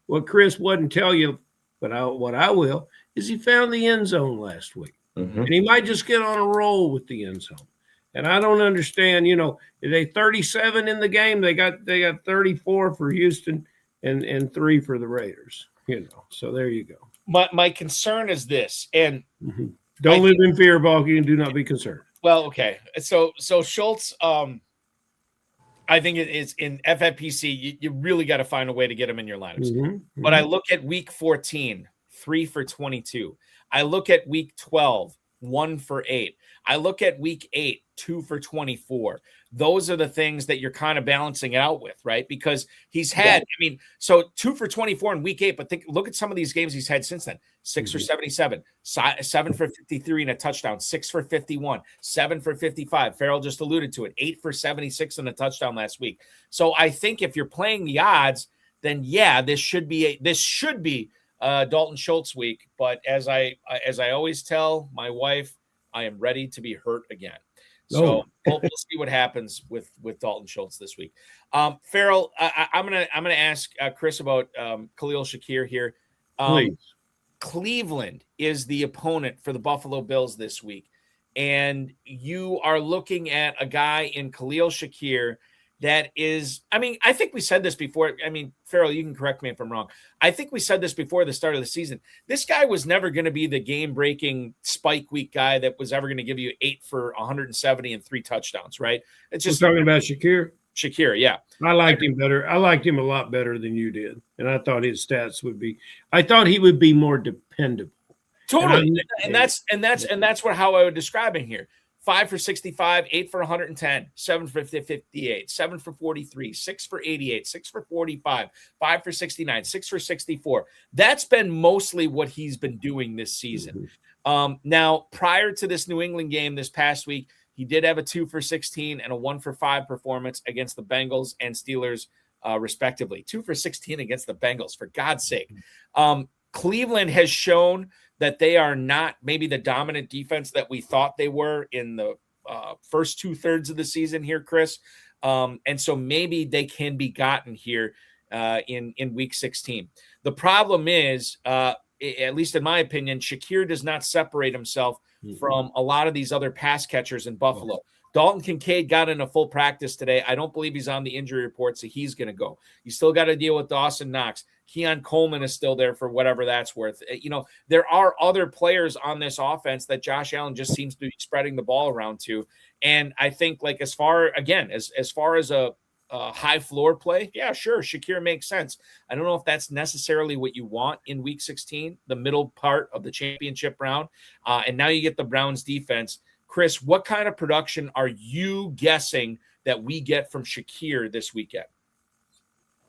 what Chris wouldn't tell you, but what I will, is he found the end zone last week. And he might just get on a roll with the end zone. And I don't understand, they 37 in the game. They got 34 for Houston and 3 for the Raiders, So there you go. My concern is this, and don't live in fear, Balky, and do not be concerned. Well, okay. So Schultz, I think it is in FFPC, you really got to find a way to get him in your lineups. But I look at week 14, 3 for 22. I look at week 12, 1 for 8. I look at week 8, 2 for 24. Those are the things that you're kind of balancing it out with, right? Because he's had, so 2 for 24 in week 8, but look at some of these games he's had since then. 6 for 77, 7 for 53 and a touchdown, 6 for 51, 7 for 55. Ferrell just alluded to it, 8 for 76 and a touchdown last week. So I think if you're playing the odds, then yeah, this should be Dalton Schultz week. But as I always tell my wife, I am ready to be hurt again. So we'll see what happens with Dalton Schultz this week. Ferrell, I'm gonna ask Chris about Khalil Shakir here. Please. Cleveland is the opponent for the Buffalo Bills this week. and you are looking at a guy in Khalil Shakir that is, I mean, I think we said this before. I mean, Ferrell, you can correct me if I'm wrong. I think we said this before the start of the season. This guy was never going to be the game-breaking spike week guy that was ever going to give you 8 for 170 and 3 touchdowns, right? It's just We're talking about Shakir. Shakir, yeah. I liked him better. I liked him a lot better than you did, and I thought his stats would be. I thought he would be more dependable. Totally, and that's what how I would describe him here. 5 for 65, 8 for 110, 7 for 58, 7 for 43, 6 for 88, 6 for 45, 5 for 69, 6 for 64. That's been mostly what he's been doing this season. Now, prior to this New England game this past week, he did have a 2 for 16 and a 1 for 5 performance against the Bengals and Steelers, respectively. 2 for 16 against the Bengals, for God's sake. Cleveland has shown that they are not maybe the dominant defense that we thought they were in the first 2/3 of the season here, Chris. And so maybe they can be gotten here in week 16. The problem is, at least in my opinion, Shakir does not separate himself from a lot of these other pass catchers in Buffalo. Dalton Kincaid got in a full practice today. I don't believe he's on the injury report, so he's going to go. You still got to deal with Dawson Knox. Keon Coleman is still there for whatever that's worth. You know, there are other players on this offense that Josh Allen just seems to be spreading the ball around to. And I think, like, as far as a high floor play, yeah, sure, Shakir makes sense. I don't know if that's necessarily what you want in week 16, the middle part of the championship round. And now you get the Browns defense. Chris, what kind of production are you guessing that we get from Shakir this weekend?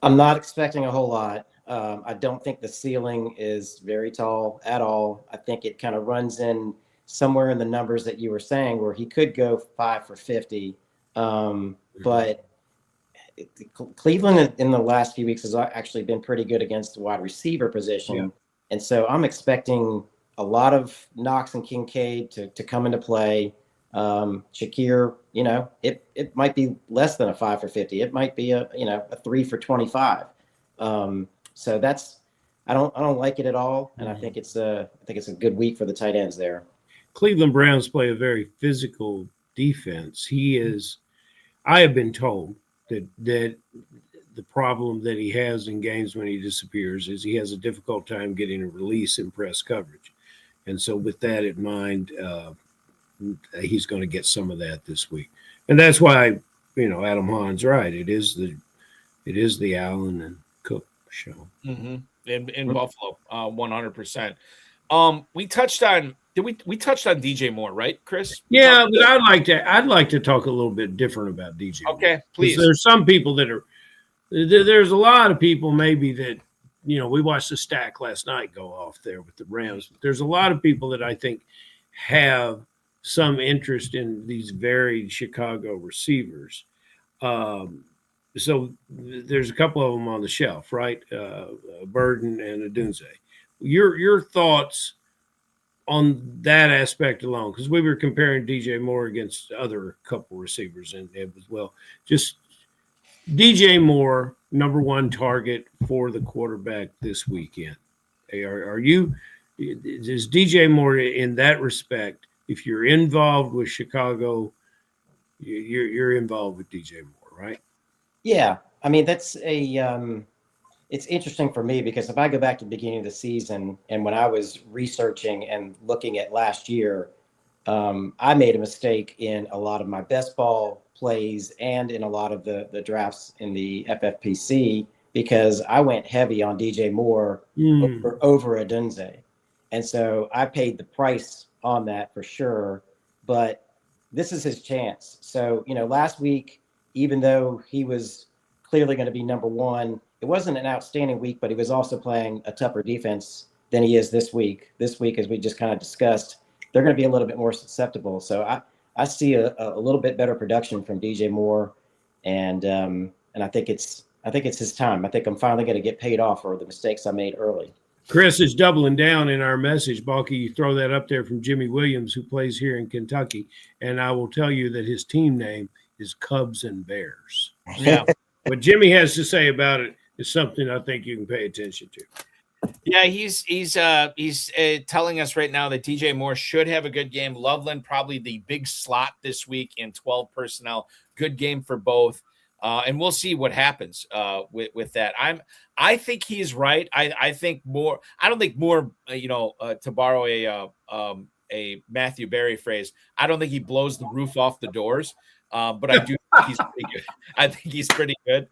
I'm not expecting a whole lot. I don't think the ceiling is very tall at all. I think it kind of runs in somewhere in the numbers that you were saying, where he could go 5 for 50. But Cleveland in the last few weeks has actually been pretty good against the wide receiver position. Yeah. And so I'm expecting a lot of Knox and Kincaid to come into play. Shakir, you know, it might be less than a 5 for 50. It might be a 3 for 25. So I don't like it at all. And I think it's a good week for the tight ends there. Cleveland Browns play a very physical defense. I have been told that the problem that he has in games when he disappears is he has a difficult time getting a release in press coverage. And so with that in mind, he's going to get some of that this week. And that's why, Adam Hahn's right. It is the Allen and Cook show. Mm-hmm. In Buffalo, 100%. We touched on DJ Moore, right, Chris? Yeah, but I'd like to talk a little bit different about DJ Moore. Okay, please. There's some people there's a lot of people maybe that, we watched the stack last night go off there with the Rams. But there's a lot of people that I think have some interest in these varied Chicago receivers. So there's a couple of them on the shelf, right? Burden and Adunze. Your thoughts on that aspect alone, because we were comparing DJ Moore against other couple receivers and as well. Just DJ Moore, number one target for the quarterback this weekend. Is DJ Moore in that respect? If you're involved with Chicago, you're involved with DJ Moore, right? Yeah, I mean that's it's interesting for me because if I go back to the beginning of the season and when I was researching and looking at last year, I made a mistake in a lot of my best ball plays and in a lot of the drafts in the FFPC because I went heavy on DJ Moore over Adunze. And so I paid the price on that for sure, but this is his chance. So, last week, even though he was clearly going to be number one, it wasn't an outstanding week, but he was also playing a tougher defense than he is this week. This week, as we just kind of discussed, they're going to be a little bit more susceptible. So I see a little bit better production from DJ Moore, and I think it's his time. I think I'm finally going to get paid off for the mistakes I made early. Chris is doubling down in our message. Balky, you throw that up there from Jimmy Williams, who plays here in Kentucky, and I will tell you that his team name is Cubs and Bears. Yeah. What Jimmy has to say about it is something I think you can pay attention to. Yeah, he's telling us right now that DJ Moore should have a good game. Loveland probably the big slot this week in 12 personnel. Good game for both. And we'll see what happens with that. I think he's right. I think Moore. I don't think Moore. To borrow a Matthew Berry phrase, I don't think he blows the roof off the doors. But I do think he's pretty good. I think he's pretty good.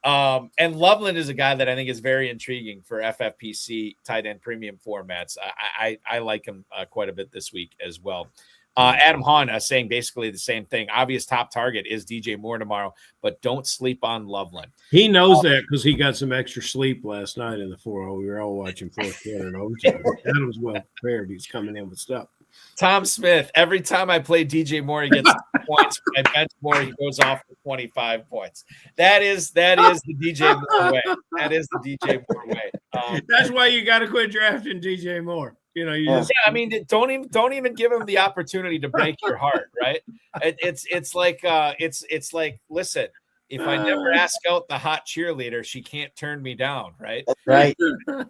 And Loveland is a guy that I think is very intriguing for FFPC tight end premium formats. I like him quite a bit this week as well. Adam Hahn saying basically the same thing. Obvious top target is DJ Moore tomorrow, but don't sleep on Loveland. He knows that because he got some extra sleep last night in the 4-0. We were all watching fourth quarter and overtime. Adam's well prepared. He's coming in with stuff. Tom Smith, every time I play DJ Moore, he gets points. When I bench Moore, he goes off for 25 points. That is the DJ Moore way. That is the DJ Moore way. That's why you got to quit drafting DJ Moore. I mean, don't even give him the opportunity to break your heart, right? It's like, listen, if I never ask out the hot cheerleader, she can't turn me down, right? That's right.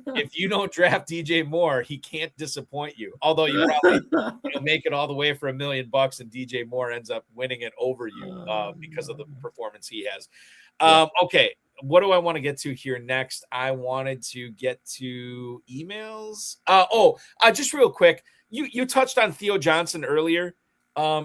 If you don't draft DJ Moore, he can't disappoint you. Although you probably make it all the way for $1 million, and DJ Moore ends up winning it over you because of the performance he has. Okay, what do I want to get to here next? I wanted to get to emails. Just real quick, you touched on Theo Johnson earlier,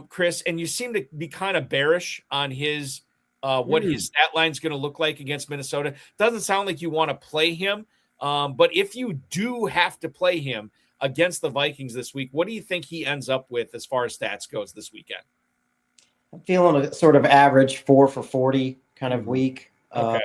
Chris, and you seem to be kind of bearish on his. What his stat line is going to look like against Minnesota. Doesn't sound like you want to play him. But if you do have to play him against the Vikings this week, what do you think he ends up with as far as stats goes this weekend? I'm feeling a sort of average 4 for 40 kind of week. Okay.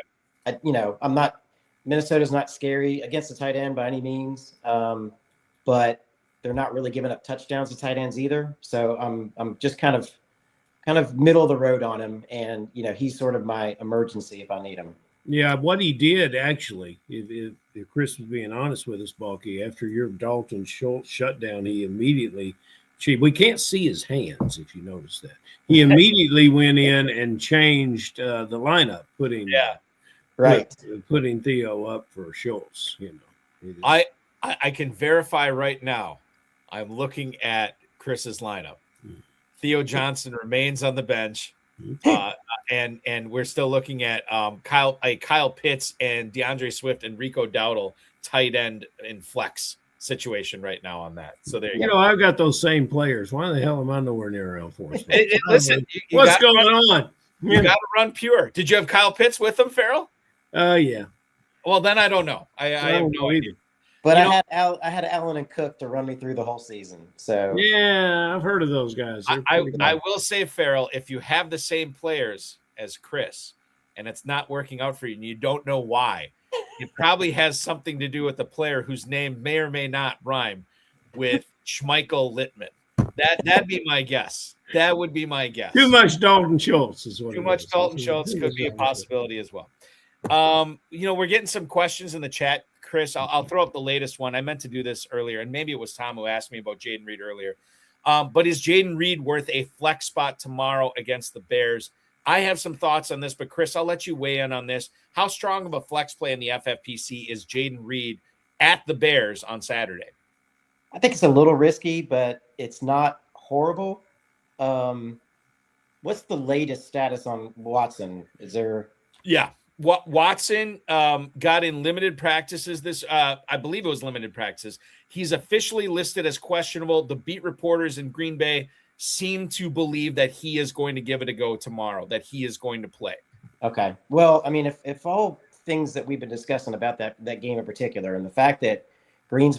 Minnesota's not scary against the tight end by any means. But they're not really giving up touchdowns to tight ends either. So I'm just kind of middle of the road on him, and he's sort of my emergency if I need him. Yeah, what he did actually, if Chris was being honest with us, Balky, after your Dalton Schultz shutdown, he immediately we can't see his hands if you notice that. He immediately went in and changed the lineup, putting Theo up for Schultz. I can verify right now. I'm looking at Chris's lineup. Theo Johnson remains on the bench, and we're still looking at Kyle Pitts and DeAndre Swift and Rico Dowdle tight end in flex situation right now on that. So there you go. I've got those same players. Why the hell am I nowhere near around for? Listen, what's going on? You got to run pure. Did you have Kyle Pitts with him, Ferrell? Yeah. Well, then I don't know. I have no idea. But I had Allen and Cook to run me through the whole season. So yeah, I've heard of those guys. I will say, Ferrell, if you have the same players as Chris and it's not working out for you and you don't know why, it probably has something to do with the player whose name may or may not rhyme with Schmeichel Littman. That'd be my guess. That would be my guess. Too much Dalton Schultz is what. Too much Dalton Schultz could be a possibility as well. We're getting some questions in the chat. Chris, I'll throw up the latest one. I meant to do this earlier, and maybe it was Tom who asked me about Jaden Reed earlier. But is Jaden Reed worth a flex spot tomorrow against the Bears? I have some thoughts on this, but Chris, I'll let you weigh in on this. How strong of a flex play in the FFPC is Jaden Reed at the Bears on Saturday? I think it's a little risky, but it's not horrible. What's the latest status on Watson? Is there? Yeah. Watson got in limited practices this I believe it was limited practices. He's officially listed as questionable. The beat reporters in Green Bay seem to believe that he is going to give it a go tomorrow, that he is going to play. Okay. Well, I mean, if all things that we've been discussing about that game in particular, and the fact that Green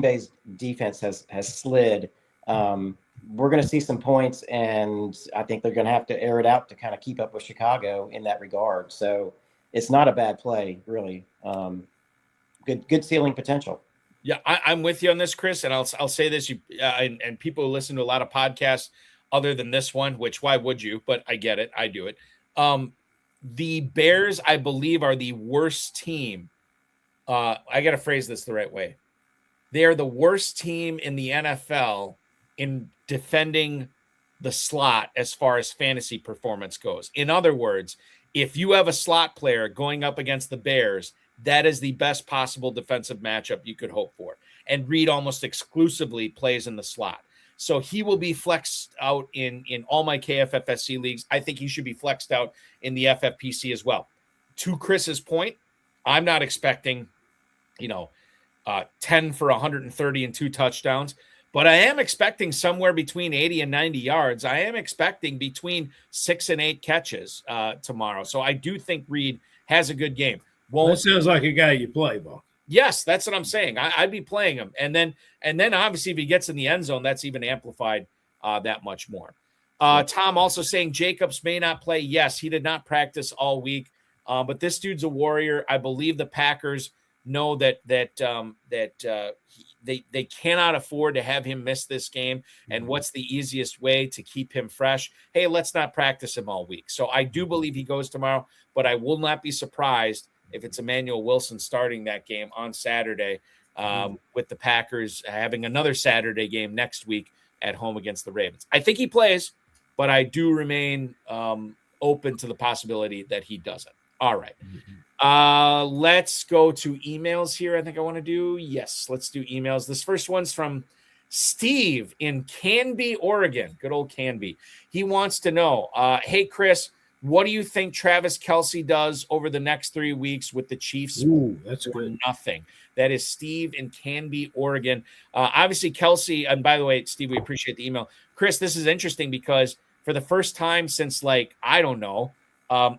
Bay's defense has slid, we're going to see some points, and I think they're going to have to air it out to kind of keep up with Chicago in that regard. So it's not a bad play, really. Good ceiling potential. Yeah, I'm with you on this, Chris, and I'll say this: and people who listen to a lot of podcasts other than this one, which why would you? But I get it, I do it. The Bears, I believe, are the worst team. I got to phrase this the right way. They are the worst team in the NFL in defending the slot as far as fantasy performance goes. In other words, if you have a slot player going up against the Bears that is the best possible defensive matchup you could hope for. And Reed almost exclusively plays in the slot. So he will be flexed out in all my KFFSC leagues. I think he should be flexed out in the FFPC as well. To Chris's point, I'm not expecting, 10 for 130 and 2 touchdowns, but I am expecting somewhere between 80 and 90 yards. I am expecting between 6 and 8 catches tomorrow. So I do think Reed has a good game. That sounds like a guy you play, Bob. Yes, that's what I'm saying. I'd be playing him. And then obviously if he gets in the end zone, that's even amplified that much more. Tom also saying Jacobs may not play. Yes, he did not practice all week. But this dude's a warrior. I believe the Packers know that they cannot afford to have him miss this game. And what's the easiest way to keep him fresh? Hey, let's not practice him all week. So I do believe he goes tomorrow, but I will not be surprised if it's Emmanuel Wilson starting that game on Saturday, with the Packers having another Saturday game next week at home against the Ravens. I think he plays, but I do remain open to the possibility that he doesn't. All right. Let's go to emails here. I think I want to do. Yes, let's do emails. This first one's from Steve in Canby, Oregon. Good old Canby. He wants to know, hey, Chris, what do you think Travis Kelce does over the next 3 weeks with the Chiefs? Ooh, that's good. Nothing. That is Steve in Canby, Oregon. Obviously, Kelce, and by the way, Steve, we appreciate the email. Chris, this is interesting because for the first time since,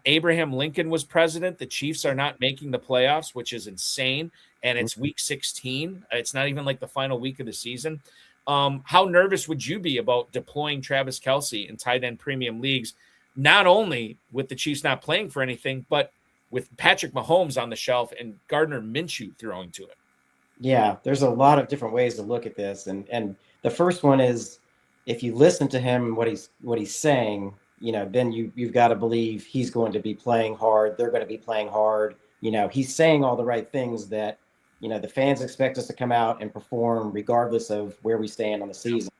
Abraham Lincoln was president, the Chiefs are not making the playoffs, which is insane. And it's week 16. It's not even like the final week of the season. How nervous would you be about deploying Travis Kelce in tight end premium leagues? Not only with the Chiefs not playing for anything, but with Patrick Mahomes on the shelf and Gardner Minshew throwing to it. Yeah, there's a lot of different ways to look at this. And the first one is, if you listen to him, what he's saying, then you've got to believe he's going to be playing hard. They're going to be playing hard. He's saying all the right things that, the fans expect us to come out and perform regardless of where we stand on the season.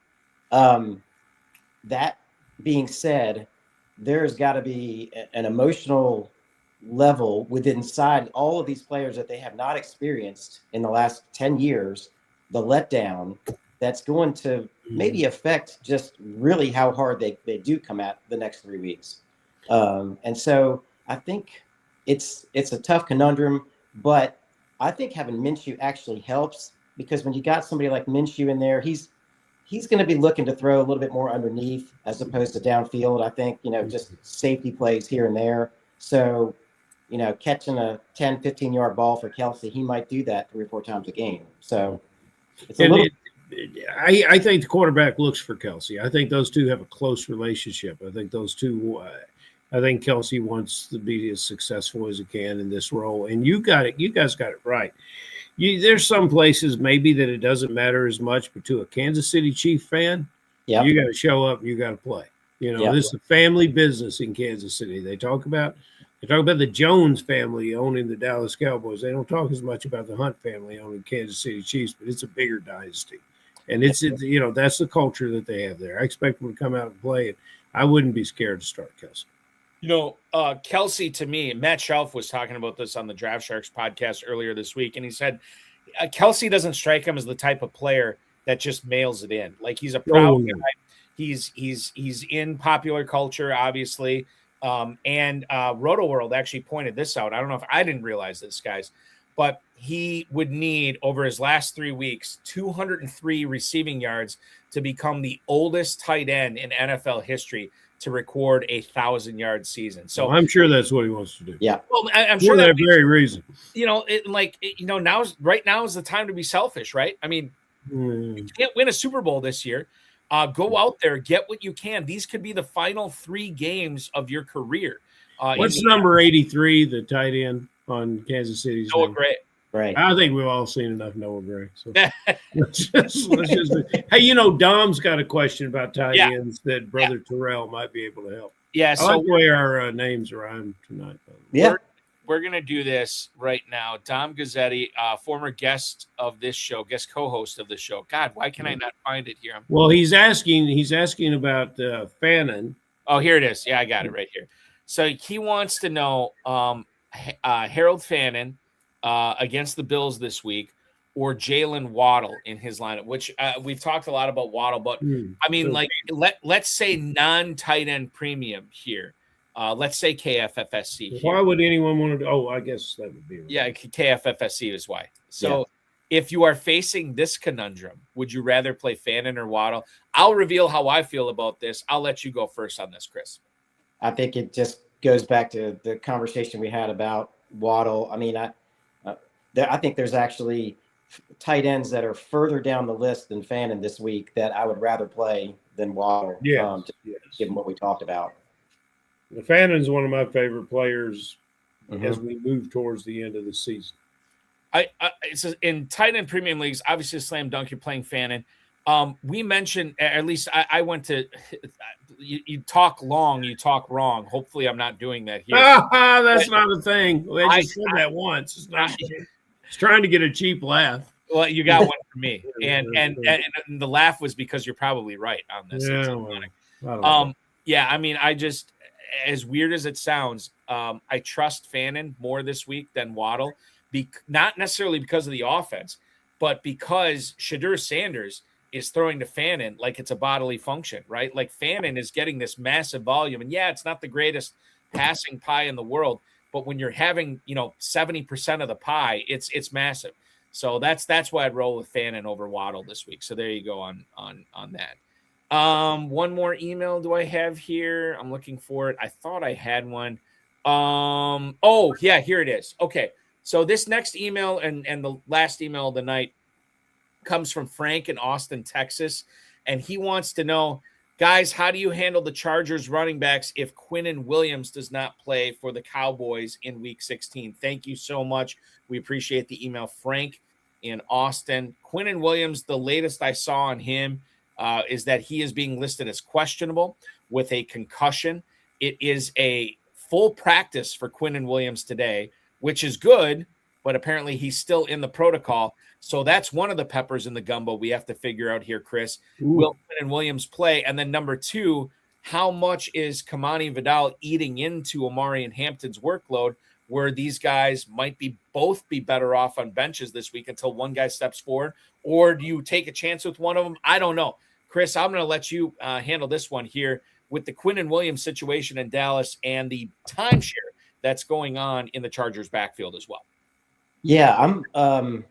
That being said, there's got to be an emotional level inside all of these players that they have not experienced in the last 10 years, the letdown that's going to maybe affect just really how hard they do come at the next 3 weeks. And so I think it's a tough conundrum, but I think having Minshew actually helps, because when you got somebody like Minshew in there, he's going to be looking to throw a little bit more underneath as opposed to downfield. I think, just safety plays here and there. So, catching a 10, 15-yard ball for Kelce, he might do that 3 or 4 times a game. So it's a little. I think the quarterback looks for Kelce. I think those two have a close relationship. I think those two. I think Kelce wants to be as successful as he can in this role. And you got it. You guys got it right. There's some places maybe that it doesn't matter as much, but to a Kansas City Chief fan, you got to show up and you got to play. This is a family business in Kansas City. They talk about the Jones family owning the Dallas Cowboys. They don't talk as much about the Hunt family owning Kansas City Chiefs, but it's a bigger dynasty. And that's the culture that they have there. I expect them to come out and play it. I wouldn't be scared to start Kelce. Kelce, to me, Matt Shelf was talking about this on the Draft Sharks podcast earlier this week, and he said Kelce doesn't strike him as the type of player that just mails it in. Like, he's a proud guy. He's in popular culture, obviously. And Roto World actually pointed this out. I don't know if I didn't realize this, guys, but he would need, over his last 3 weeks, 203 receiving yards to become the oldest tight end in NFL history to record a 1,000-yard season. So I'm sure that's what he wants to do. Yeah. Well, I'm sure for that very reason. Right now is the time to be selfish, right? I mean, you can't win a Super Bowl this year. Go out there, get what you can. These could be the final 3 games of your career. What's number 83, the tight end on Kansas City's Noah name? Gray. Right. I think we've all seen enough Noah Gray. So let's just hey, Dom's got a question about tight ends that Brother Terrell might be able to help. Yeah, I like the way our names rhyme tonight. Yeah. We're going to do this right now. Dom Gazzetti, former guest of this show, guest co-host of the show. God, why can I not find it here? Well, he's asking about Fannin. Oh, here it is. Yeah, I got it right here. So he wants to know Harold Fannin against the Bills this week, or Jalen Waddle in his lineup, which we've talked a lot about Waddle, but I mean, like, let's say non-tight end premium here. Let's say KFFSC here. Why would anyone want to do? Oh, I guess that would be right. Yeah, KFFSC is why. So if you are facing this conundrum, would you rather play Fannin or Waddle? I'll reveal how I feel about this. I'll let you go first on this, Chris. I think it just goes back to the conversation we had about Waddle. I mean, I think there's actually tight ends that are further down the list than Fannin this week that I would rather play than Waddle. Given what we talked about. The Fannin's one of my favorite players as we move towards the end of the season. It's in tight end premium leagues, obviously a slam dunk. You're playing Fannin. We mentioned, at least I went to. You talk long, you talk wrong. Hopefully, I'm not doing that here. That's not a thing. I just said that once. It's not. It's trying to get a cheap laugh. Well, you got one for me, and the laugh was because you're probably right on this. Yeah, I mean, I just, as weird as it sounds, I trust Fannin more this week than Waddle. Not necessarily because of the offense, but because Shadur Sanders is throwing to Fannin like it's a bodily function, right? Like Fannin is getting this massive volume, and it's not the greatest passing pie in the world, but when you're having 70% of the pie, it's massive. So that's why I'd roll with Fannin over Waddle this week. So there you go on that. One more email do I have here? I'm looking for it. I thought I had one. Here it is. Okay. So this next email and the last email of the night comes from Frank in Austin, Texas. And he wants to know, guys, how do you handle the Chargers running backs if Quinnen Williams does not play for the Cowboys in week 16? Thank you so much. We appreciate the email, Frank in Austin. Quinnen Williams, the latest I saw on him is that he is being listed as questionable with a concussion. It is a full practice for Quinnen Williams today, which is good, but apparently he's still in the protocol. So that's one of the peppers in the gumbo we have to figure out here, Chris. Will Quinnen Williams play? And then number two, how much is Kamani Vidal eating into Amari and Hampton's workload, where these guys might both be better off on benches this week until one guy steps forward? Or do you take a chance with one of them? I don't know. Chris, I'm going to let you handle this one here with the Quinnen Williams situation in Dallas and the timeshare that's going on in the Chargers backfield as well. Yeah, I'm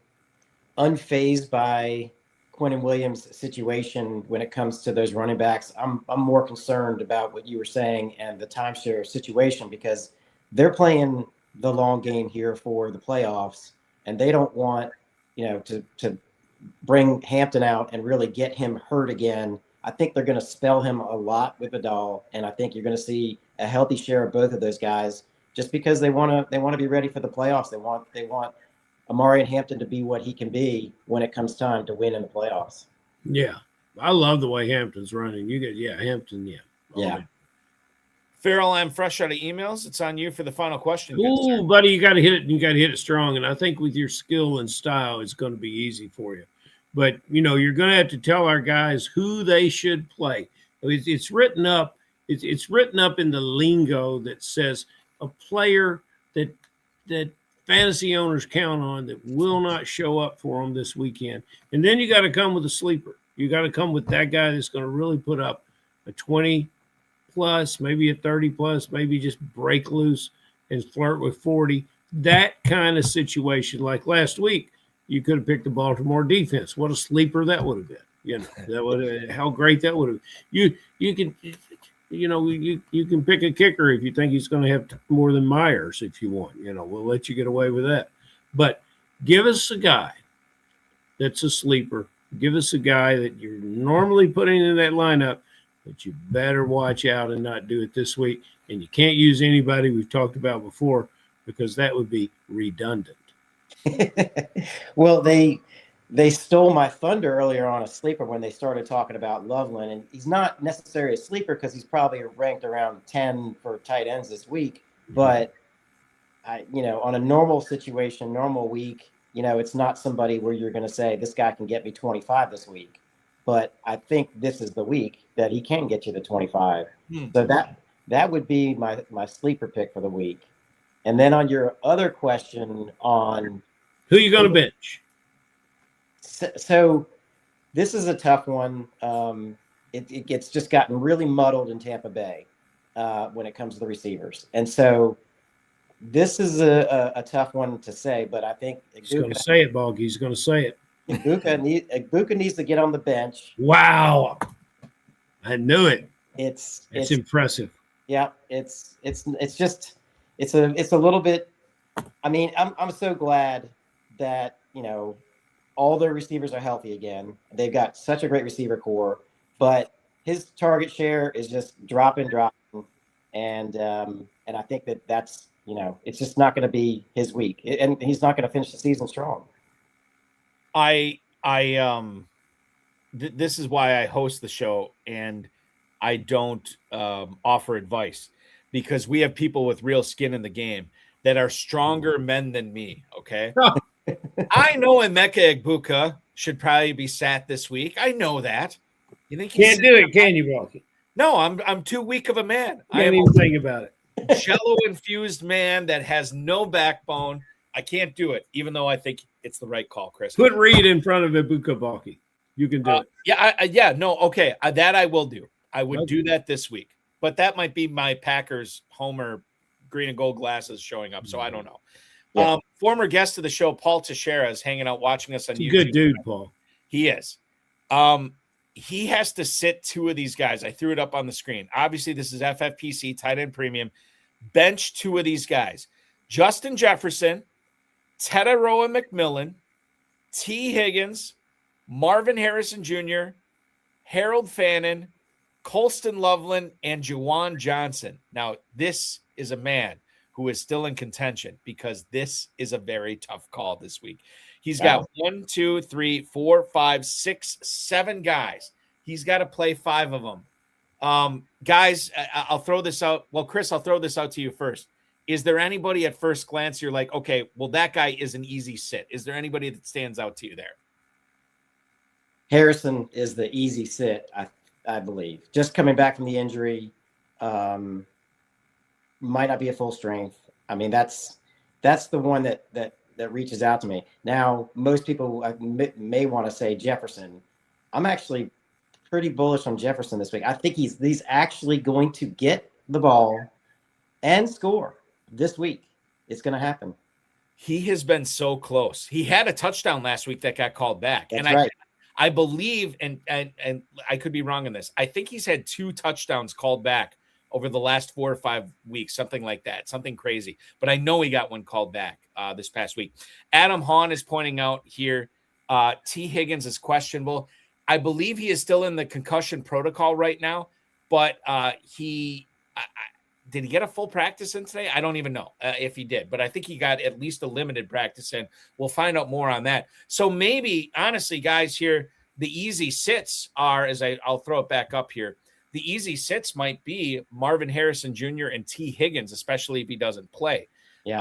unfazed by Quinnen Williams' situation when it comes to those running backs. I'm more concerned about what you were saying and the timeshare situation, because they're playing the long game here for the playoffs, and they don't want, to bring Hampton out and really get him hurt again. I think they're going to spell him a lot with Vidal, and I think you're going to see a healthy share of both of those guys, just because they want to be ready for the playoffs. They want Amari and Hampton to be what he can be when it comes time to win in the playoffs. Yeah, I love the way Hampton's running. Hampton. Yeah. Ferrell, I'm fresh out of emails. It's on you for the final question. Ooh, buddy, you got to hit it, and you got to hit it strong. And I think with your skill and style, it's going to be easy for you. But, you're going to have to tell our guys who they should play. It's written up. It's written up in the lingo that says a player that fantasy owners count on that will not show up for them this weekend. And then you got to come with a sleeper. You got to come with that guy that's going to really put up a 20 plus, maybe a 30 plus, maybe just break loose and flirt with 40. That kind of situation. Like last week, you could have picked the Baltimore defense. What a sleeper that would have been. How great that would have. You can pick a kicker if you think he's going to have more than Myers if you want. We'll let you get away with that. But give us a guy that's a sleeper. Give us a guy that you're normally putting in that lineup, but you better watch out and not do it this week. And you can't use anybody we've talked about before, because that would be redundant. Well, they stole my thunder earlier on a sleeper when they started talking about Loveland, and he's not necessarily a sleeper because he's probably ranked around 10 for tight ends this week. But on a normal situation, normal week, it's not somebody where you're going to say this guy can get me 25 this week. But I think this is the week that he can get you the 25. So that would be my sleeper pick for the week. And then on your other question on Who you going to bench? so this is a tough one. It gets just gotten really muddled in Tampa Bay when it comes to the receivers. And so this is a tough one to say, but I think He's going to say it, Balky. He's going to say it. Igbuka needs to get on the bench. Wow. I knew it. It's impressive. Yeah, it's a little bit. I mean, I'm so glad that, you know, all their receivers are healthy again. They've got such a great receiver core, but his target share is just dropping, and I think that's, you know, it's just not going to be his week, and he's not going to finish the season strong. This is why I host the show, and I don't offer advice, because we have people with real skin in the game that are stronger men than me. Okay. I know Emeka Egbuka should probably be sat this week. I know that. You think can't do it, can you, Balky? No, I'm too weak of a man. I can't even think about it. Jello infused man that has no backbone. I can't do it, even though I think it's the right call, Chris. Put Reed in front of Egbuka, Balky. You can do it. Okay. That I will do. I would do that this week, but that might be my Packers homer green and gold glasses showing up. So I don't know. Yeah. Former guest of the show, Paul Teixeira, is hanging out watching us on YouTube. Good dude, Paul. He is. He has to sit two of these guys. I threw it up on the screen. Obviously, this is FFPC tight end premium. Bench two of these guys: Justin Jefferson, Tedaroa McMillan, T. Higgins, Marvin Harrison Jr., Harold Fannin, Colston Loveland, and Juwan Johnson. Now, this is a man who is still in contention, because this is a very tough call this week. He's got 1, 2, 3, 4, 5, 6, 7 guys. He's got to play 5 of them. Guys, I'll throw this out. Well, Chris, I'll throw this out to you first. Is there anybody at first glance you're like, okay, well, that guy is an easy sit? Is there anybody that stands out to you there? Harrison is the easy sit, I believe. Just coming back from the injury, might not be at full strength. I mean, that's the one that reaches out to me. Now, most people may want to say Jefferson. I'm actually pretty bullish on Jefferson this week. I think he's actually going to get the ball and score this week. It's going to happen. He has been so close. He had a touchdown last week that got called back. That's right. I believe, and I could be wrong on this, I think he's had 2 touchdowns called back over the last 4 or 5 weeks, something like that, something crazy. But I know he got one called back this past week. Adam Hahn is pointing out here, T. Higgins is questionable. I believe he is still in the concussion protocol right now, but did he get a full practice in today? I don't even know if he did, but I think he got at least a limited practice in. We'll find out more on that. So maybe, honestly, guys, here, the easy sits are, I'll throw it back up here, the easy sits might be Marvin Harrison Jr. and T. Higgins, especially if he doesn't play. Yeah.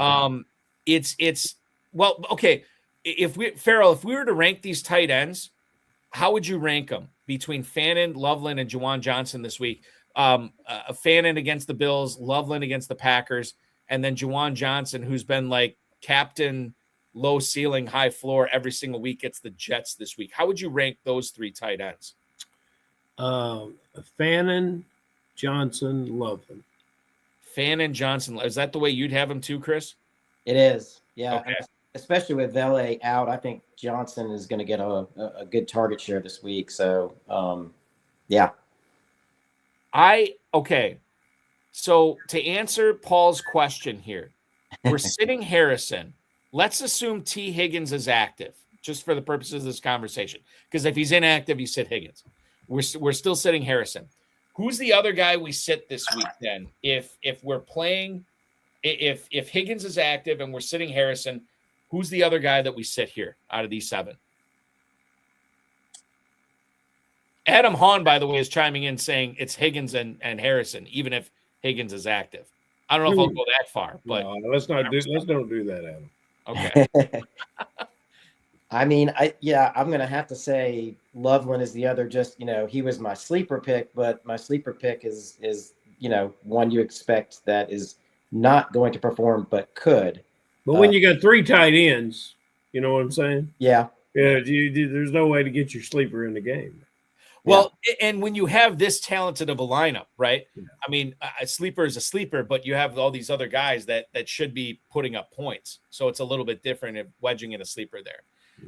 Well, okay. Ferrell, if we were to rank these tight ends, how would you rank them between Fannin, Loveland, and Juwan Johnson this week? Fannin against the Bills, Loveland against the Packers, and then Juwan Johnson, who's been like captain, low ceiling, high floor every single week, gets the Jets this week. How would you rank those 3 tight ends? Fannin, Johnson, Loveland. Fannin, Johnson. Is that the way you'd have them too, Chris? It is. Yeah. Okay. Especially with Vele out, I think Johnson is going to get a good target share this week. So, yeah. Okay. So to answer Paul's question here, we're sitting Harrison. Let's assume T. Higgins is active, just for the purposes of this conversation. Because if he's inactive, you sit Higgins. We're still sitting Harrison. Who's the other guy we sit this week then? If we're playing, if Higgins is active and we're sitting Harrison, who's the other guy that we sit here out of these 7? Adam Hahn, by the way, is chiming in saying it's Higgins and Harrison, even if Higgins is active. I don't know if I'll go that far, but no, let's don't do that, Adam. Okay. I mean, I'm going to have to say Loveland is the other. Just, he was my sleeper pick, but my sleeper pick is one you expect that is not going to perform, but could. But when you got 3 tight ends, you know what I'm saying? Yeah. Yeah, there's no way to get your sleeper in the game. Well, and when you have this talented of a lineup, right? Yeah. I mean, a sleeper is a sleeper, but you have all these other guys that should be putting up points. So it's a little bit different if wedging in a sleeper there.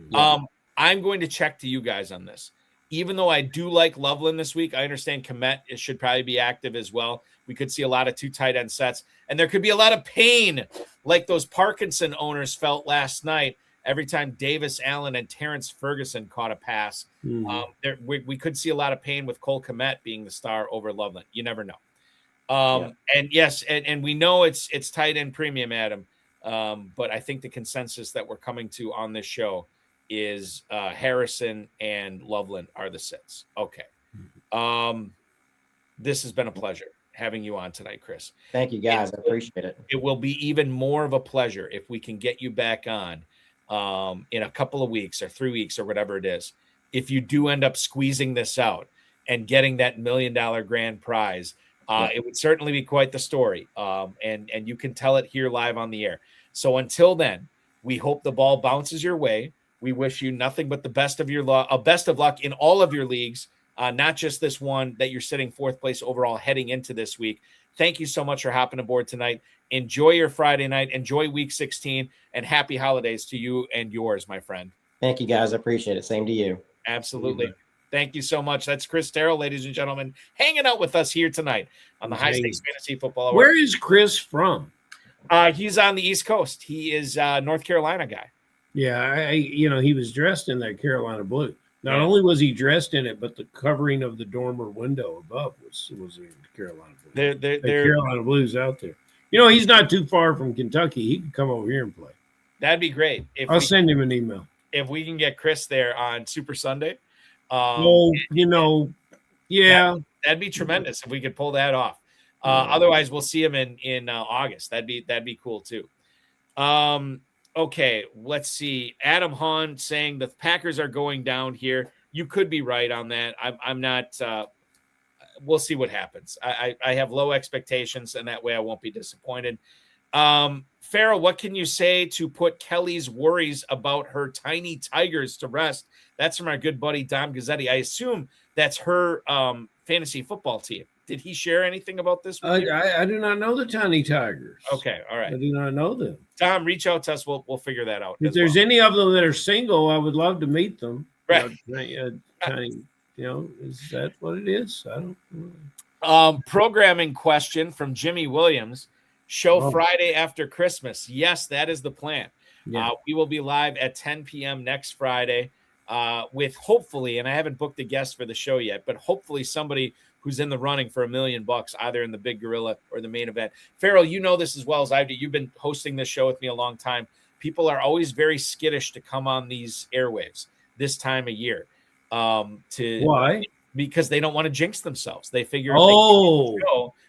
Yeah. I'm going to check to you guys on this. Even though I do like Loveland this week, I understand Komet should probably be active as well. We could see a lot of 2 tight end sets, and there could be a lot of pain like those Parkinson owners felt last night every time Davis Allen and Terrence Ferguson caught a pass. We could see a lot of pain with Cole Komet being the star over Loveland. You never know. And yes, and we know it's tight end premium, Adam. But I think the consensus that we're coming to on this show is Harrison and Loveland are the sits. Okay. This has been a pleasure having you on tonight, Chris. Thank you, guys. I appreciate it. It will be even more of a pleasure if we can get you back on in a couple of weeks or 3 weeks or whatever it is. If you do end up squeezing this out and getting that $1 million grand prize, it would certainly be quite the story. And you can tell it here live on the air. So until then, we hope the ball bounces your way. We wish you nothing but the best of best of luck in all of your leagues, not just this one that you're sitting 4th place overall heading into this week. Thank you so much for hopping aboard tonight. Enjoy your Friday night. Enjoy week 16, and happy holidays to you and yours, my friend. Thank you, guys. I appreciate it. Same to you. Absolutely. Mm-hmm. Thank you so much. That's Chris Terrell, ladies and gentlemen, hanging out with us here tonight on the High Stakes Fantasy Football Hour. Where is Chris from? He's on the East Coast. He is a North Carolina guy. Yeah, he was dressed in that Carolina blue. Not only was he dressed in it, but the covering of the dormer window above was in Carolina blue. They're Carolina blues out there. He's not too far from Kentucky. He can come over here and play. That'd be great. I'll send him an email. If we can get Chris there on Super Sunday. That'd be tremendous if we could pull that off. Otherwise, we'll see him in August. That'd be cool too. Okay, let's see. Adam Hahn saying the Packers are going down here. You could be right on that. I'm not. We'll see what happens. I have low expectations, and that way I won't be disappointed. Ferrell, what can you say to put Kelly's worries about her tiny tigers to rest? That's from our good buddy Dom Gazzetti. I assume that's her fantasy football team. Did he share anything about this with you? I do not know the tiny tigers. Okay, all right. I do not know them. Tom, reach out to us. We'll figure that out. If there's any of them that are single, I would love to meet them. Right. Tiny, is that what it is? I don't know. Programming question from Jimmy Williams. Show Friday after Christmas. Yes, that is the plan. Yeah. We will be live at 10 p.m. next Friday with hopefully, and I haven't booked a guest for the show yet, but hopefully somebody who's in the running for $1 million, either in the Big Gorilla or the main event. Ferrell, you know this as well as I do. You've been hosting this show with me a long time. People are always very skittish to come on these airwaves this time of year. Why? Because they don't want to jinx themselves. They figure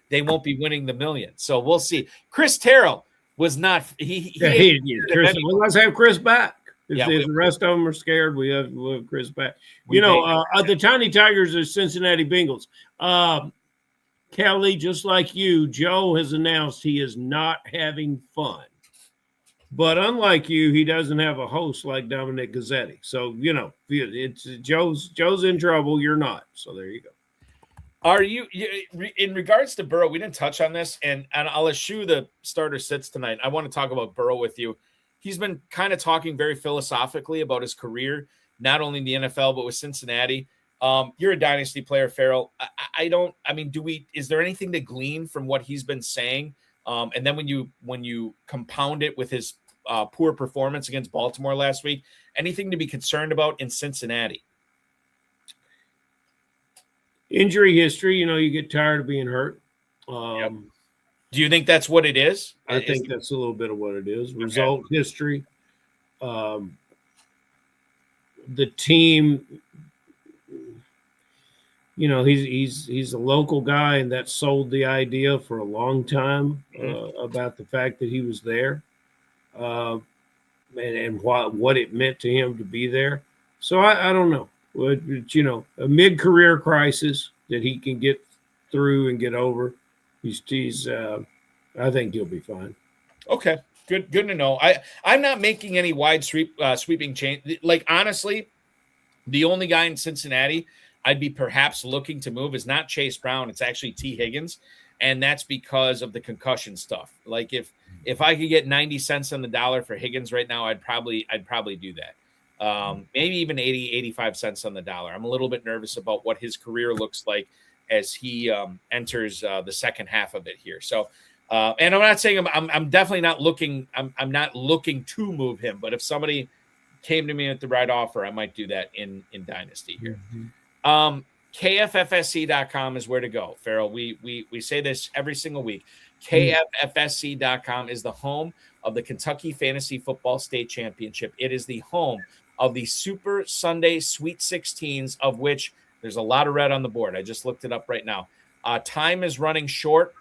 they won't be winning the $1 million. So we'll see. Chris Terrell was not. Let's have Chris back. If the rest of them are scared, we'll have Chris back. The Tiny Tigers are Cincinnati Bengals. Kelly, just like you, Joe has announced he is not having fun. But unlike you, he doesn't have a host like Dominic Gazzetti. So, it's Joe's in trouble. You're not. So there you go. Are you in regards to Burrow? We didn't touch on this, and I'll eschew the starter sits tonight. I want to talk about Burrow with you. He's been kind of talking very philosophically about his career, not only in the NFL but with Cincinnati. You're a dynasty player, Ferrell. Is there anything to glean from what he's been saying? And then when you compound it with his poor performance against Baltimore last week, anything to be concerned about in Cincinnati? Injury history, you get tired of being hurt. Yep. Do you think that's what it is? I think that's a little bit of what it is. Okay. Result history. The team, he's a local guy, and that sold the idea for a long time about the fact that he was there and what it meant to him to be there. So I don't know. A mid-career crisis that he can get through and get over. I I think you'll be fine. Okay, good to know. I'm not making any wide sweeping change. Like, honestly, the only guy in Cincinnati I'd be perhaps looking to move is not Chase Brown. It's actually T. Higgins, and that's because of the concussion stuff. Like, if I could get 90 cents on the dollar for Higgins right now, I'd probably do that. Maybe even 80, 85 cents on the dollar. I'm a little bit nervous about what his career looks like as he enters the second half of it here. So, and I'm not saying I'm definitely not looking. I'm not looking to move him, but if somebody came to me at the right offer, I might do that in Dynasty here. KFFSC.com is where to go, Ferrell. We say this every single week. KFFSC.com is the home of the Kentucky Fantasy Football State Championship. It is the home of the Super Sunday Sweet 16s, of which there's a lot of red on the board. I just looked it up right now. Time is running short.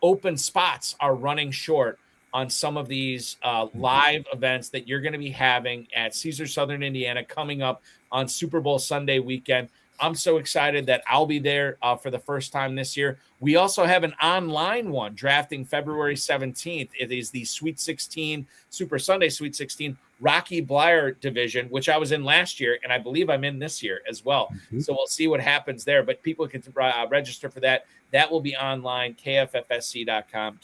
Open spots are running short on some of these live events that you're going to be having at Caesars Southern Indiana coming up on Super Bowl Sunday weekend. I'm so excited that I'll be there for the first time this year. We also have an online one drafting February 17th. It is the Sweet 16, Super Sunday Sweet 16, Rocky Blyer division, which I was in last year, and I believe I'm in this year as well. So we'll see what happens there, but people can register for that. That will be online, KFFSC.com,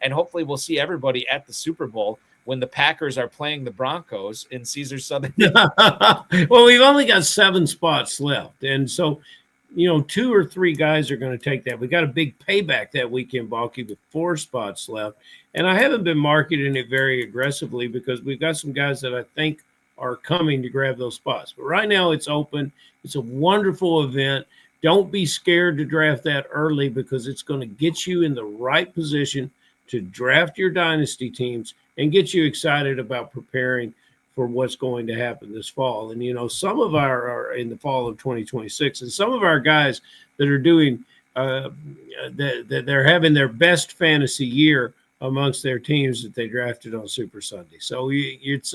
and hopefully we'll see everybody at the Super Bowl when the Packers are playing the Broncos in Caesars Southern. Well, we've only got 7 spots left, and so 2 or 3 guys are going to take that. We got a big payback that weekend, Balky, with 4 spots left, and I haven't been marketing it very aggressively because we've got some guys that I think are coming to grab those spots. But right now, it's open. It's a wonderful event. Don't be scared to draft that early because it's going to get you in the right position to draft your dynasty teams and get you excited about preparing for what's going to happen this fall. And, some of our are in the fall of 2026, and some of our guys that are doing that they're having their best fantasy year amongst their teams that they drafted on Super Sunday. So it's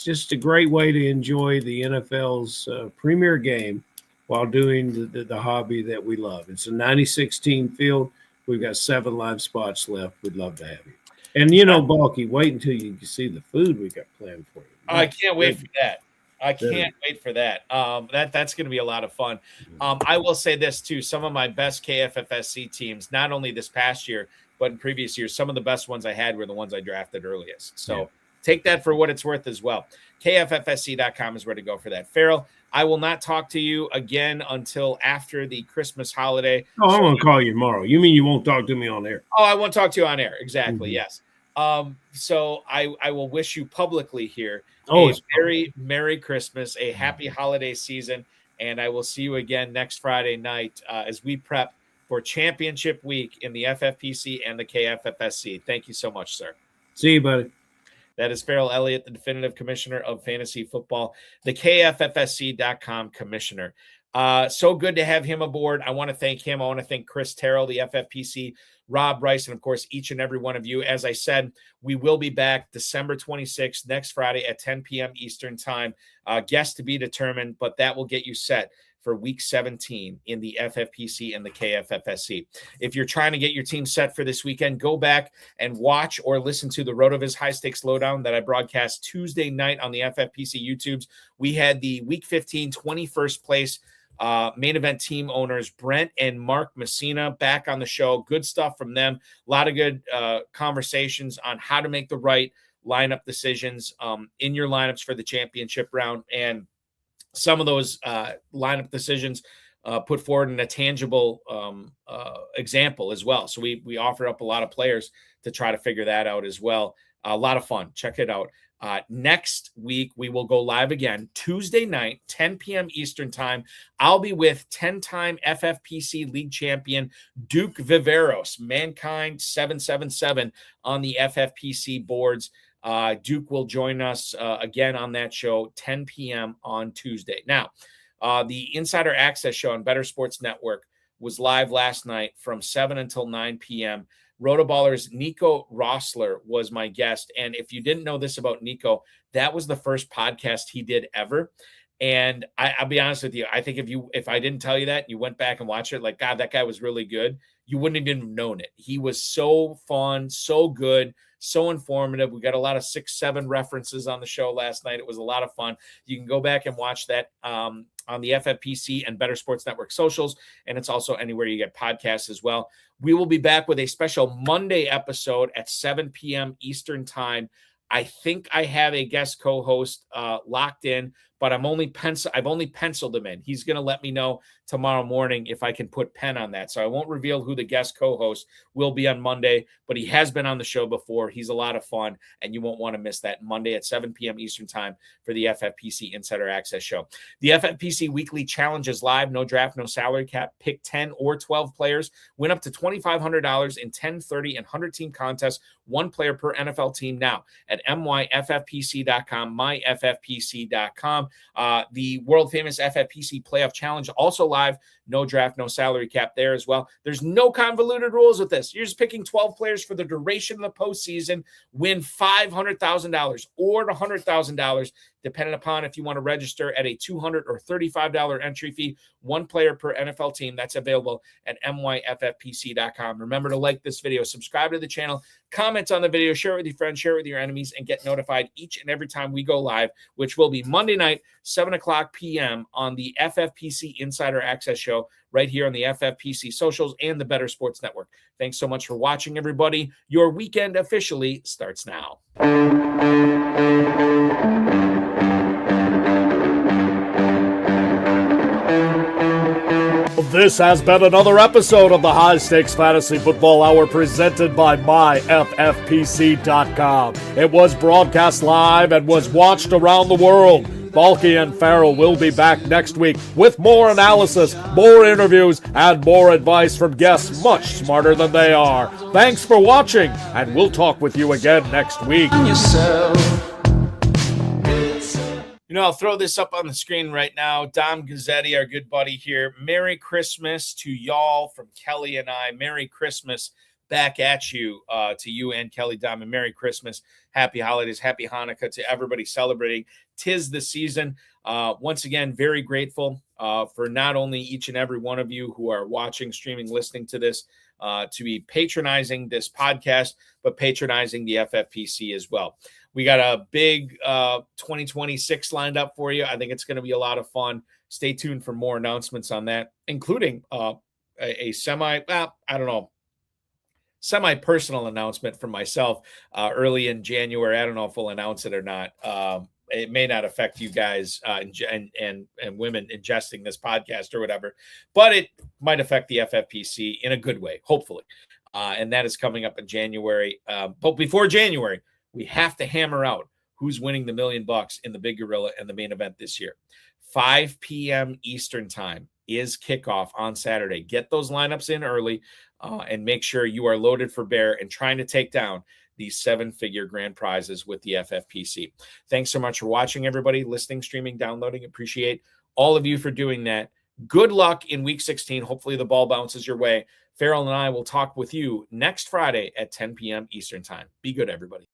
just a great way to enjoy the NFL's premier game while doing the hobby that we love. It's a 96-team field. We've got 7 live spots left. We'd love to have you. And, Balky, wait until you see the food we got planned for you. I can't wait for that. That's going to be a lot of fun. I will say this, too. Some of my best KFFSC teams, not only this past year, but in previous years, some of the best ones I had were the ones I drafted earliest. So take that for what it's worth as well. KFFSC.com is where to go for that. Ferrell, I will not talk to you again until after the Christmas holiday. Oh, I'm going to call you tomorrow. You mean you won't talk to me on air? Oh, I won't talk to you on air. Exactly. Yes. So I will wish you publicly here a very Merry Christmas, a happy holiday season, and I will see you again next Friday night as we prep for championship week in the FFPC and the KFFSC. Thank you so much, sir. See you, buddy. That is Ferrell Elliott, the definitive commissioner of fantasy football, the KFFSC.com commissioner. So good to have him aboard. I want to thank him. I want to thank Chris Terrell, the FFPC, Rob Rice, and, of course, each and every one of you. As I said, we will be back December 26th, next Friday at 10 p.m. Eastern time. Guest to be determined, but that will get you set for Week 17 in the FFPC and the KFFSC. If you're trying to get your team set for this weekend, go back and watch or listen to the RotoViz High Stakes Lowdown that I broadcast Tuesday night on the FFPC YouTubes. We had the Week 15 21st place main event team owners Brent and Mark Messina back on the show. Good stuff from them. A lot of good conversations on how to make the right lineup decisions in your lineups for the championship round, and some of those lineup decisions put forward in a tangible example as well. So we offer up a lot of players to try to figure that out as well. A lot of fun. Check it out. Next week, we will go live again Tuesday night, 10 p.m. Eastern time. I'll be with 10-time FFPC League champion Duke Viveros, Mankind 777 on the FFPC boards. Duke will join us again on that show, 10 p.m. on Tuesday. Now, the Insider Access show on Better Sports Network was live last night from 7 until 9 p.m. Rotoballer's Nico Rossler was my guest. And if you didn't know this about Nico, that was the first podcast he did ever. And I'll be honest with you, I think if I didn't tell you that, you went back and watched it, like, God, that guy was really good, you wouldn't even have known it. He was so fun, so good, so informative. We got a lot of 6-7 references on the show last night. It was a lot of fun. You can go back and watch that on the FFPC and Better Sports Network socials, and it's also anywhere you get podcasts as well. We will be back with a special Monday episode at 7 p.m. Eastern time. I think I have a guest co-host locked in, but I've only penciled him in. He's going to let me know tomorrow morning if I can put pen on that. So I won't reveal who the guest co-host will be on Monday, but he has been on the show before. He's a lot of fun, and you won't want to miss that Monday at 7 p.m. Eastern time for the FFPC Insider Access Show. The FFPC Weekly Challenge is live. No draft, no salary cap. Pick 10 or 12 players. Win up to $2,500 in 10, 30, and 100-team contests. One player per NFL team now at myffpc.com, myffpc.com. The world-famous FFPC Playoff Challenge also live. No draft, no salary cap there as well. There's no convoluted rules with this. You're just picking 12 players for the duration of the postseason. Win $500,000 or $100,000, depending upon if you want to register at a $200 or $35 entry fee. One player per NFL team. That's available at myffpc.com. Remember to like this video, subscribe to the channel, comment on the video, share it with your friends, share it with your enemies, and get notified each and every time we go live, which will be Monday night, 7 o'clock p.m. on the FFPC Insider Access Show right here on the FFPC socials and the Better Sports Network. Thanks so much for watching, everybody. Your weekend officially starts now. This has been another episode of the High Stakes Fantasy Football Hour presented by myffpc.com. It was broadcast live and was watched around the world. Balky and Ferrell will be back next week with more analysis, more interviews, and more advice from guests much smarter than they are. Thanks for watching, and we'll talk with you again next week. I'll throw this up on the screen right now. Dom Gazzetti, our good buddy here. Merry Christmas to y'all from Kelly and I. Merry Christmas back at you, to you and Kelly, Dom, and Merry Christmas. Happy holidays, happy Hanukkah to everybody celebrating. 'Tis the season. Once again, very grateful for not only each and every one of you who are watching, streaming, listening to this, to be patronizing this podcast, but patronizing the FFPC as well. We got a big 2026 lined up for you. I think it's going to be a lot of fun. Stay tuned for more announcements on that, including a semi-personal announcement from myself early in January. I don't know if we'll announce it or not. It may not affect you guys and women ingesting this podcast or whatever, but it might affect the FFPC in a good way, hopefully. And that is coming up in January. But before January, we have to hammer out who's winning the $1 million in the Big Gorilla and the main event this year. 5 p.m. Eastern time is kickoff on Saturday. Get those lineups in early and make sure you are loaded for bear and trying to take down these 7-figure grand prizes with the FFPC. Thanks so much for watching, everybody, listening, streaming, downloading. Appreciate all of you for doing that. Good luck in Week 16. Hopefully the ball bounces your way. Ferrell and I will talk with you next Friday at 10 p.m. Eastern time. Be good, everybody.